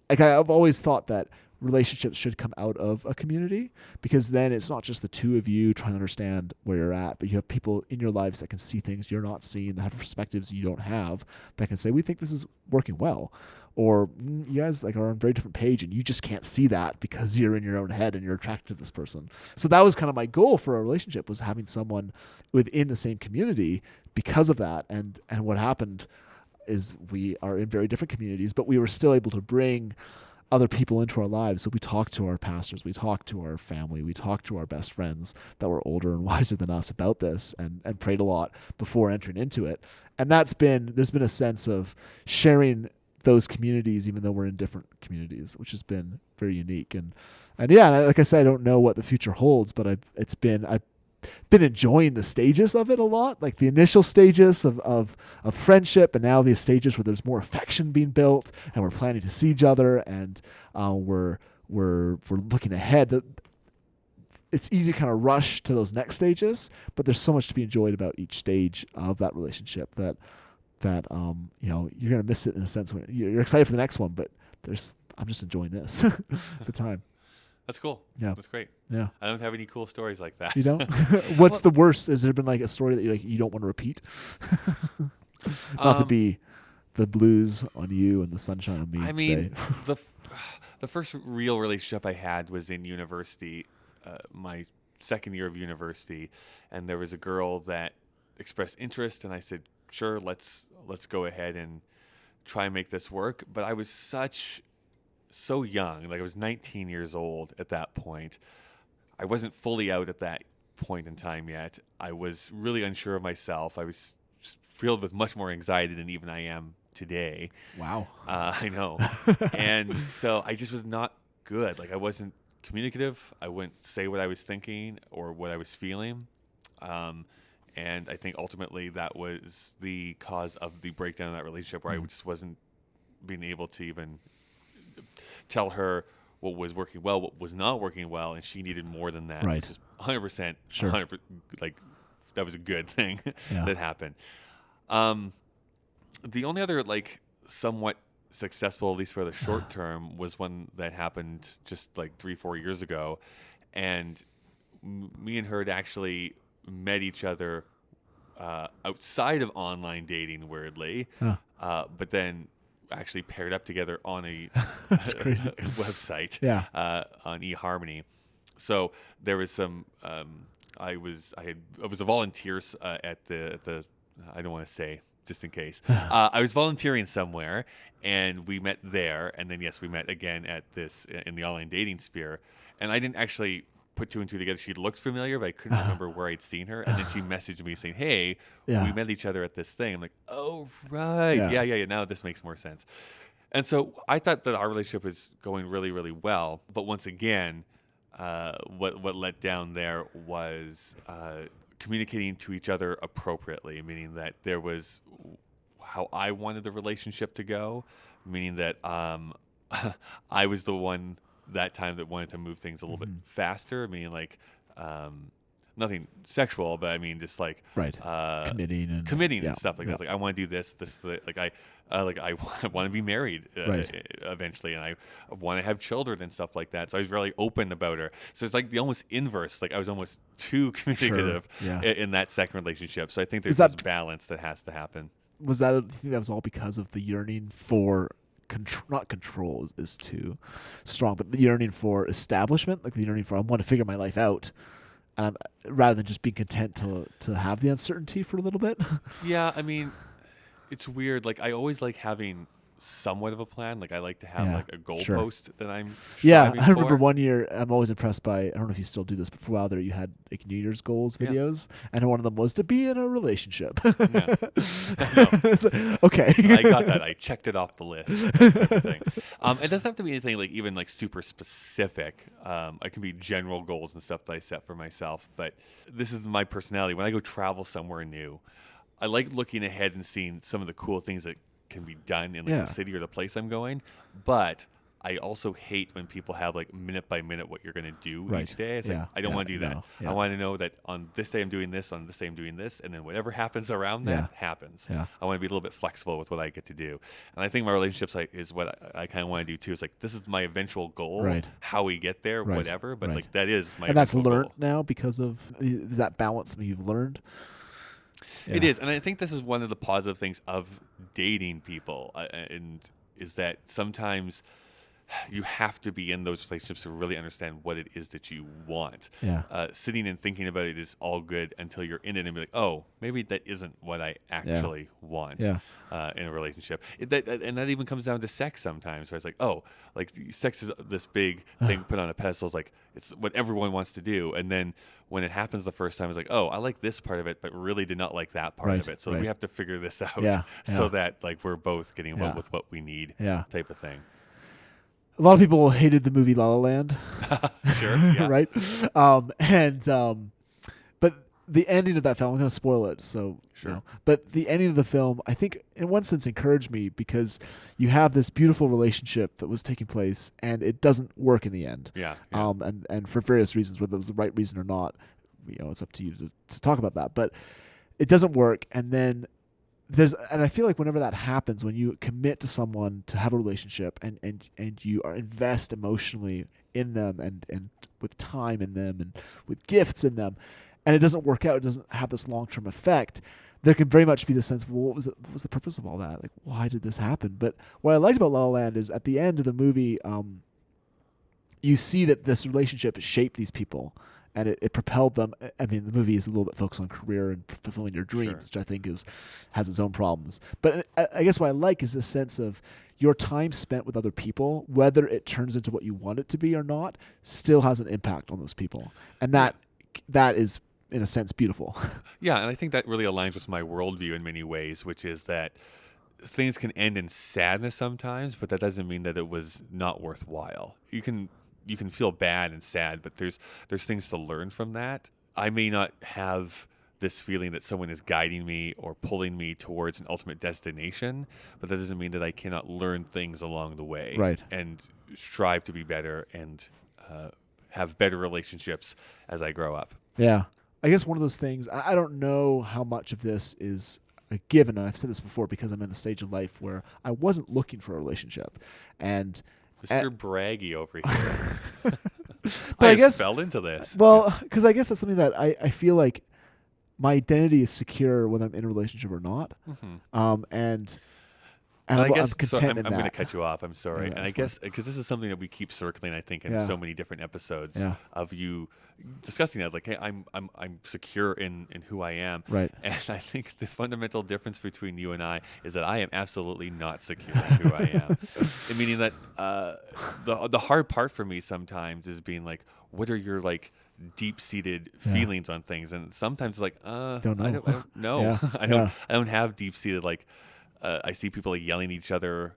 Speaker 3: Like I've always thought that relationships should come out of a community, because then it's not just the two of you trying to understand where you're at, but you have people in your lives that can see things you're not seeing, that have perspectives you don't have, that can say, we think this is working well, or you guys like are on a very different page and you just can't see that because you're in your own head and you're attracted to this person. So that was kind of my goal for a relationship, was having someone within the same community because of that. And what happened is we are in very different communities, but we were still able to bring other people into our lives. So we talked to our pastors, we talked to our family, we talked to our best friends that were older and wiser than us about this, and prayed a lot before entering into it. And there's been a sense of sharing those communities, even though we're in different communities, which has been very unique. And yeah, like I said, I don't know what the future holds, but I've been enjoying the stages of it a lot, like the initial stages of friendship, and now the stages where there's more affection being built, and we're planning to see each other, and we're looking ahead. It's easy to kind of rush to those next stages, but there's so much to be enjoyed about each stage of that relationship that you're gonna miss it in a sense when you're excited for the next one, but I'm just enjoying this at the time.
Speaker 1: That's cool.
Speaker 3: Yeah.
Speaker 1: That's great.
Speaker 3: Yeah.
Speaker 1: I don't have any cool stories like that.
Speaker 3: You don't? What's the worst? Has there been like a story that you don't want to repeat? Not to be the blues on you and the sunshine on me.
Speaker 1: I mean,
Speaker 3: today.
Speaker 1: the first real relationship I had was in university, my second year of university, and there was a girl that expressed interest, and I said, sure, let's go ahead and try and make this work. But I was so young, like I was 19 years old at that point. I wasn't fully out at that point in time yet. I was really unsure of myself. I was filled with much more anxiety than even I am today.
Speaker 3: Wow.
Speaker 1: I know. And so I just was not good. Like I wasn't communicative. I wouldn't say what I was thinking or what I was feeling. And I think ultimately that was the cause of the breakdown of that relationship, where I just wasn't being able to even tell her what was working well, what was not working well, and she needed more than that.
Speaker 3: Right.
Speaker 1: Which is 100%,
Speaker 3: Sure.
Speaker 1: 100%, like that was a good thing that happened. The only other like somewhat successful, at least for the short term, was one that happened just like 3-4 years ago, and me and her had actually met each other outside of online dating, weirdly, but then actually paired up together on a
Speaker 3: That's crazy.
Speaker 1: website, on eHarmony. So there was some. I was a volunteer at the. I don't want to say, just in case. I was volunteering somewhere, and we met there, and then yes, we met again at this in the online dating sphere, and I didn't actually put two and two together. She looked familiar, but I couldn't remember where I'd seen her. And then she messaged me saying, "Hey, we met each other at this thing." I'm like, "Oh, right, yeah. Now this makes more sense." And so I thought that our relationship was going really, really well. But once again, what let down there was communicating to each other appropriately, meaning that there was how I wanted the relationship to go, meaning that I was the one that time that wanted to move things a little bit faster. I mean, like, nothing sexual, but I mean, just like
Speaker 3: committing and
Speaker 1: stuff like that. Like, I want to do this. Like, I want to be married eventually, and I want to have children and stuff like that. So I was really open about her. So it's like the almost inverse. Like I was almost too communicative in that second relationship. So I think there's this balance that has to happen.
Speaker 3: Do you think that was all because of the yearning for not control is too strong, but the yearning for establishment, like the yearning for I want to figure my life out, and rather than just being content to have the uncertainty for a little bit? Yeah,
Speaker 1: I mean, it's weird. Like I always like having somewhat of a plan. Like I like to have like a goalpost that I'm striving
Speaker 3: I remember
Speaker 1: for.
Speaker 3: one year I'm always impressed by, I don't know if you still do this, but for a while there you had like New Year's goals videos, and one of them was to be in a relationship.
Speaker 1: Yeah.
Speaker 3: Okay.
Speaker 1: I got that. I checked it off the list. That type of thing. It doesn't have to be anything like even like super specific. It can be general goals and stuff that I set for myself, but this is my personality. When I go travel somewhere new, I like looking ahead and seeing some of the cool things that can be done in like the city or the place I'm going, but I also hate when people have like minute by minute what you're going to do each day. It's like, I don't want to do that. I want to know that on this day I'm doing this, on this day I'm doing this, and then whatever happens around that happens. I want to be a little bit flexible with what I get to do. And I think my relationships is what I kind of want to do too. It's like, this is my eventual goal, how we get there, whatever, but like that is my
Speaker 3: and that's learned
Speaker 1: goal.
Speaker 3: now because of, is that balance something you've learned?
Speaker 1: It is, and I think this is one of the positive things of dating people, and is that sometimes you have to be in those relationships to really understand what it is that you want. Sitting and thinking about it is all good until you're in it and be like, oh, maybe that isn't what I actually want in a relationship. And that even comes down to sex sometimes, where it's like, oh, like sex is this big thing put on a pedestal. It's like, it's what everyone wants to do. And then when it happens the first time, it's like, oh, I like this part of it, but really did not like that part of it. So we have to figure this out so that like we're both getting along with what we need type of thing.
Speaker 3: A lot of people hated the movie La La Land.
Speaker 1: Sure, yeah.
Speaker 3: Right? But the ending of that film, I'm going to spoil it, so
Speaker 1: Sure.
Speaker 3: but the ending of the film, I think, in one sense, encouraged me because you have this beautiful relationship that was taking place, and it doesn't work in the end.
Speaker 1: Yeah.
Speaker 3: And for various reasons, whether it was the right reason or not, it's up to you to talk about that. But it doesn't work, and then and I feel like whenever that happens, when you commit to someone to have a relationship and you are invest emotionally in them and with time in them and with gifts in them, and it doesn't work out, it doesn't have this long-term effect, there can very much be the sense of, well, what was the purpose of all that? Like, why did this happen? But what I liked about La La Land is at the end of the movie, you see that this relationship shaped these people. And it propelled them. I mean, the movie is a little bit focused on career and fulfilling your dreams, which I think has its own problems. But I guess what I like is this sense of your time spent with other people, whether it turns into what you want it to be or not, still has an impact on those people. And that is, in a sense, beautiful.
Speaker 1: Yeah, and I think that really aligns with my worldview in many ways, which is that things can end in sadness sometimes, but that doesn't mean that it was not worthwhile. You can feel bad and sad, but there's things to learn from that. I may not have this feeling that someone is guiding me or pulling me towards an ultimate destination, but that doesn't mean that I cannot learn things along the way,
Speaker 3: Right.
Speaker 1: and strive to be better and have better relationships as I grow up.
Speaker 3: Yeah. I guess one of those things, I don't know how much of this is a given, and I've said this before because I'm in the stage of life where I wasn't looking for a relationship. And
Speaker 1: Mr. Braggy over here.
Speaker 3: But I guess
Speaker 1: fell into this.
Speaker 3: Well, because I guess that's something that I feel like my identity is secure whether I'm in a relationship or not.
Speaker 1: Mm-hmm.
Speaker 3: And
Speaker 1: And
Speaker 3: I'm
Speaker 1: I guess
Speaker 3: content in
Speaker 1: I'm going to
Speaker 3: that.
Speaker 1: cut you off. I'm sorry.
Speaker 3: Yeah,
Speaker 1: and I
Speaker 3: that's
Speaker 1: guess because this is something that we keep circling, I think, in
Speaker 3: Yeah.
Speaker 1: so many different episodes
Speaker 3: Yeah.
Speaker 1: of you discussing that. Like, hey, I'm secure in who I am.
Speaker 3: Right.
Speaker 1: And I think the fundamental difference between you and I is that I am absolutely not secure in who I am. Meaning that the hard part for me sometimes is being like, what are your like deep-seated feelings on things? And sometimes it's like,
Speaker 3: Don't know.
Speaker 1: I don't know.
Speaker 3: Yeah.
Speaker 1: I don't have deep-seated like. I see people like yelling at each other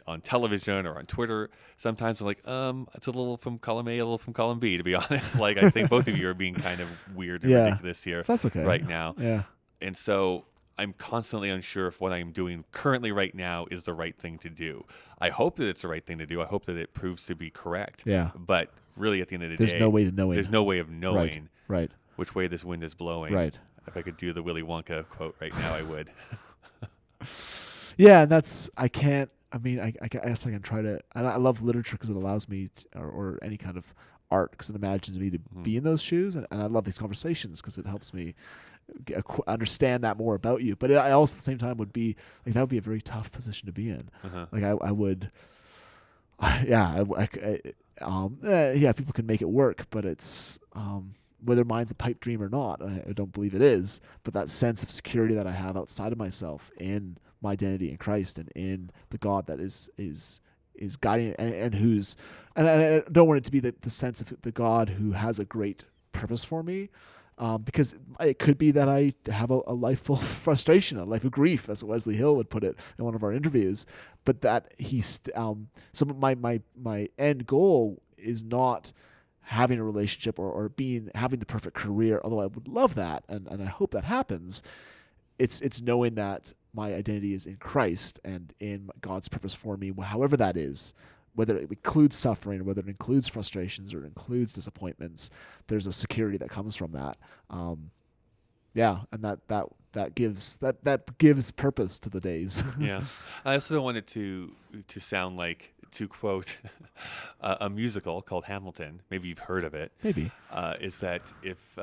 Speaker 1: on television or on Twitter. Sometimes I'm like, it's a little from column A, a little from column B, to be honest. Like, I think both of you are being kind of weird and ridiculous here
Speaker 3: That's okay.
Speaker 1: right now.
Speaker 3: Yeah.
Speaker 1: And so I'm constantly unsure if what I'm doing currently right now is the right thing to do. I hope that it's the right thing to do. I hope that it proves to be correct.
Speaker 3: Yeah.
Speaker 1: But really, at the end of the
Speaker 3: There's
Speaker 1: day,
Speaker 3: no way to know it.
Speaker 1: there's no way of knowing
Speaker 3: Right.
Speaker 1: which way this wind is blowing.
Speaker 3: Right.
Speaker 1: If I could do the Willy Wonka quote right now, I would.
Speaker 3: Yeah, and I guess I can try to, and I love literature because it allows me, or any kind of art, because it imagines me to be in those shoes, and I love these conversations because it helps me understand that more about you. But I also, at the same time, would be, like, that would be a very tough position to be in. Like, I would, people can make it work, but it's, whether mine's a pipe dream or not, I don't believe it is, but that sense of security that I have outside of myself in my identity in Christ and in the God that is guiding and who's, and I don't want it to be the sense of the God who has a great purpose for me, because it could be that I have a life full of frustration, a life of grief, as Wesley Hill would put it in one of our interviews, but that so my end goal is not having a relationship or having the perfect career, although I would love that and I hope that happens. It's knowing that my identity is in Christ and in God's purpose for me, however that is, whether it includes suffering, whether it includes frustrations or it includes disappointments. There's a security that comes from that. And that gives purpose to the days.
Speaker 1: Yeah, I also don't want it to sound like, to quote a musical called Hamilton. Maybe you've heard of it.
Speaker 3: Maybe
Speaker 1: is that if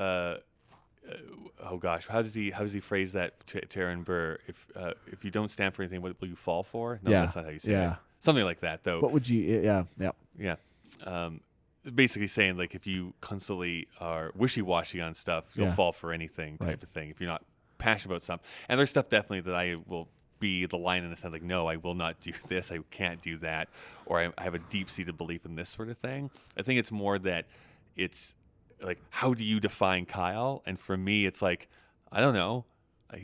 Speaker 1: oh gosh, how does he phrase that to Aaron Burr? If you don't stand for anything, what will you fall for? No, that's not how you say it. Something like that, though.
Speaker 3: What would you? Yeah.
Speaker 1: Basically saying, like, if you constantly are wishy-washy on stuff, you'll fall for anything type of thing. If you're not passionate about something, and there's stuff definitely that I will be the line in the sense, like, no, I will not do this, I can't do that, or I have a deep-seated belief in this sort of thing. I think it's more that it's like, how do you define Kyle? And for me, it's like, I don't know.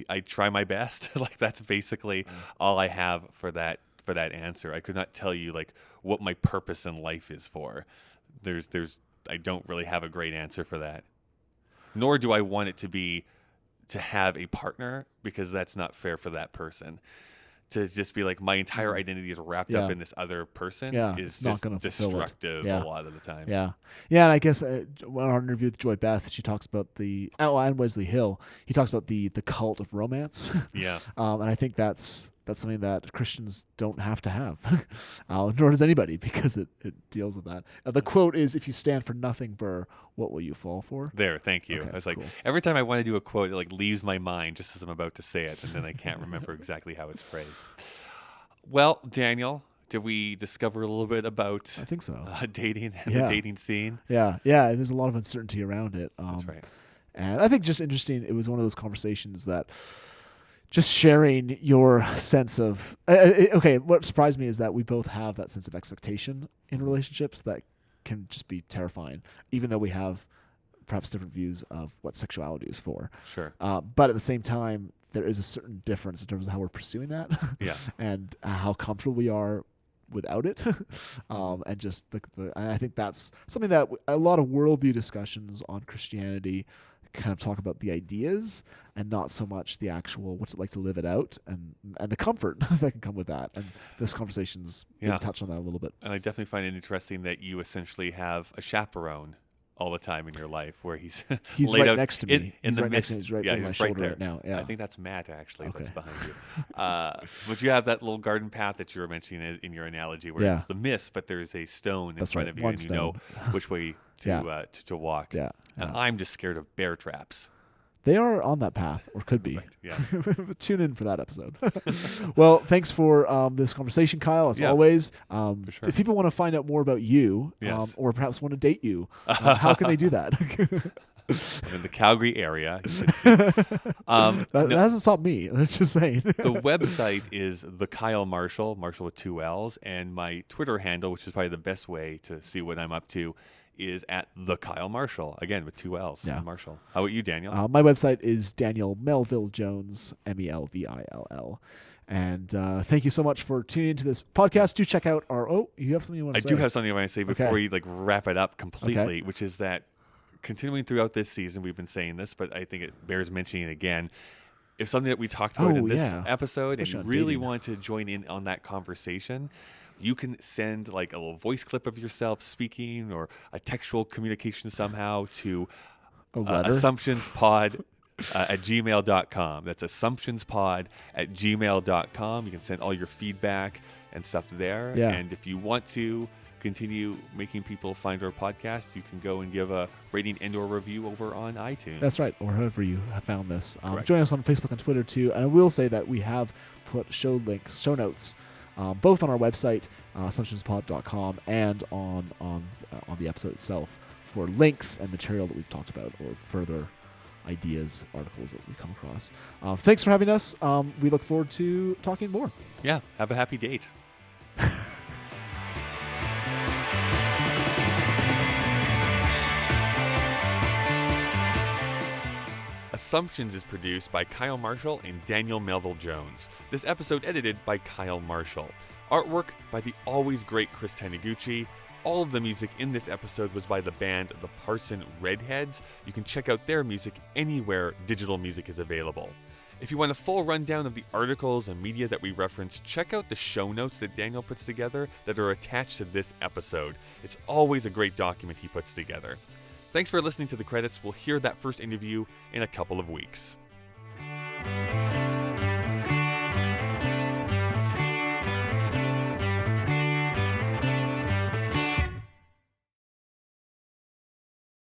Speaker 1: I try my best. Like, that's basically all I have for that answer. I could not tell you, like, what my purpose in life is for. I don't really have a great answer for that. Nor do I want it to have a partner, because that's not fair for that person. To just be like, my entire identity is wrapped up in this other person is
Speaker 3: it's not
Speaker 1: just
Speaker 3: gonna fulfill it.
Speaker 1: destructive a lot of the times.
Speaker 3: Yeah. Yeah, and I guess when our interview with Joy Beth, she talks about and Wesley Hill, he talks about the cult of romance.
Speaker 1: Yeah.
Speaker 3: And I think that's something that Christians don't have to have, nor does anybody, because it deals with that. The quote is, "If you stand for nothing, Burr, what will you fall for?"
Speaker 1: There, thank you.
Speaker 3: Okay,
Speaker 1: I was like,
Speaker 3: cool.
Speaker 1: every time I want to do a quote, it like leaves my mind just as I'm about to say it, and then I can't remember exactly how it's phrased. Well, Daniel, did we discover a little bit about
Speaker 3: I think so.
Speaker 1: Dating and
Speaker 3: Yeah.
Speaker 1: the dating scene?
Speaker 3: Yeah, and there's a lot of uncertainty around it.
Speaker 1: That's right.
Speaker 3: And I think just interesting, it was one of those conversations that just sharing your sense of okay, what surprised me is that we both have that sense of expectation in relationships that can just be terrifying, even though we have perhaps different views of what sexuality is for.
Speaker 1: Sure.
Speaker 3: But at the same time, there is a certain difference in terms of how we're pursuing that.
Speaker 1: Yeah.
Speaker 3: And how comfortable we are without it. And just I think that's something that a lot of worldview discussions on Christianity kind of talk about the ideas and not so much the actual what's it like to live it out and the comfort that can come with that. And this conversation's maybe touched on that a little bit.
Speaker 1: And I definitely find it interesting that you essentially have a chaperone all the time in your life, where he's
Speaker 3: He's
Speaker 1: laid
Speaker 3: right
Speaker 1: out
Speaker 3: next to me.
Speaker 1: in
Speaker 3: He's
Speaker 1: the
Speaker 3: right next
Speaker 1: midst.
Speaker 3: to me. He's right
Speaker 1: yeah,
Speaker 3: over
Speaker 1: he's
Speaker 3: my
Speaker 1: right
Speaker 3: shoulder
Speaker 1: there
Speaker 3: right now. Yeah.
Speaker 1: I think that's Matt, actually, that's
Speaker 3: Okay.
Speaker 1: behind you. But you have that little garden path that you were mentioning in your analogy, where it's the mist, but there's a stone in
Speaker 3: That's
Speaker 1: front
Speaker 3: right,
Speaker 1: of you,
Speaker 3: one
Speaker 1: and you know
Speaker 3: stone.
Speaker 1: which way to walk.
Speaker 3: Yeah.
Speaker 1: And I'm just scared of bear traps.
Speaker 3: They are on that path, or could be.
Speaker 1: Right, yeah.
Speaker 3: Tune in for that episode. Well, thanks for this conversation, Kyle, as always.
Speaker 1: For sure.
Speaker 3: If people want to find out more about you,
Speaker 1: Yes.
Speaker 3: or perhaps want to date you, how can they do that?
Speaker 1: I'm in the Calgary area. You should see.
Speaker 3: That hasn't stopped me. That's just saying.
Speaker 1: The website is the Kyle Marshall with 2 L's, and my Twitter handle, which is probably the best way to see what I'm up to, is at the Kyle Marshall, again with 2 L's.
Speaker 3: Yeah.
Speaker 1: Marshall. How about you, Daniel?
Speaker 3: My website is Daniel Melville Jones, Melvill. And thank you so much for tuning into this podcast. Do check out our. Oh, you have something you want to say?
Speaker 1: I do have something I want to say before
Speaker 3: Okay.
Speaker 1: we wrap it up completely,
Speaker 3: Okay.
Speaker 1: which is that continuing throughout this season, we've been saying this, but I think it bears mentioning again. If something that we talked about in this episode,
Speaker 3: Especially
Speaker 1: and
Speaker 3: on
Speaker 1: you really
Speaker 3: dating.
Speaker 1: want to join in on that conversation, you can send a little voice clip of yourself speaking or a textual communication somehow to assumptionspod at gmail.com. That's assumptionspod at gmail.com. You can send all your feedback and stuff there.
Speaker 3: Yeah.
Speaker 1: And if you want to continue making people find our podcast, you can go and give a rating and or review over on iTunes.
Speaker 3: That's right, or however you have found this.
Speaker 1: Correct.
Speaker 3: Join us on Facebook and Twitter too. And I will say that we have put show notes, both on our website, assumptionspod.com, and on the episode itself for links and material that we've talked about or further ideas, articles that we come across. Thanks for having us. We look forward to talking more.
Speaker 1: Yeah. Have a happy date. Assumptions is produced by Kyle Marshall and Daniel Melville Jones. This episode edited by Kyle Marshall. Artwork by the always great Chris Taniguchi. All of the music in this episode was by the band The Parson Redheads. You can check out their music anywhere digital music is available. If you want a full rundown of the articles and media that we reference, check out the show notes that Daniel puts together that are attached to this episode. It's always a great document he puts together. Thanks for listening to The Credits. We'll hear that first interview in a couple of weeks.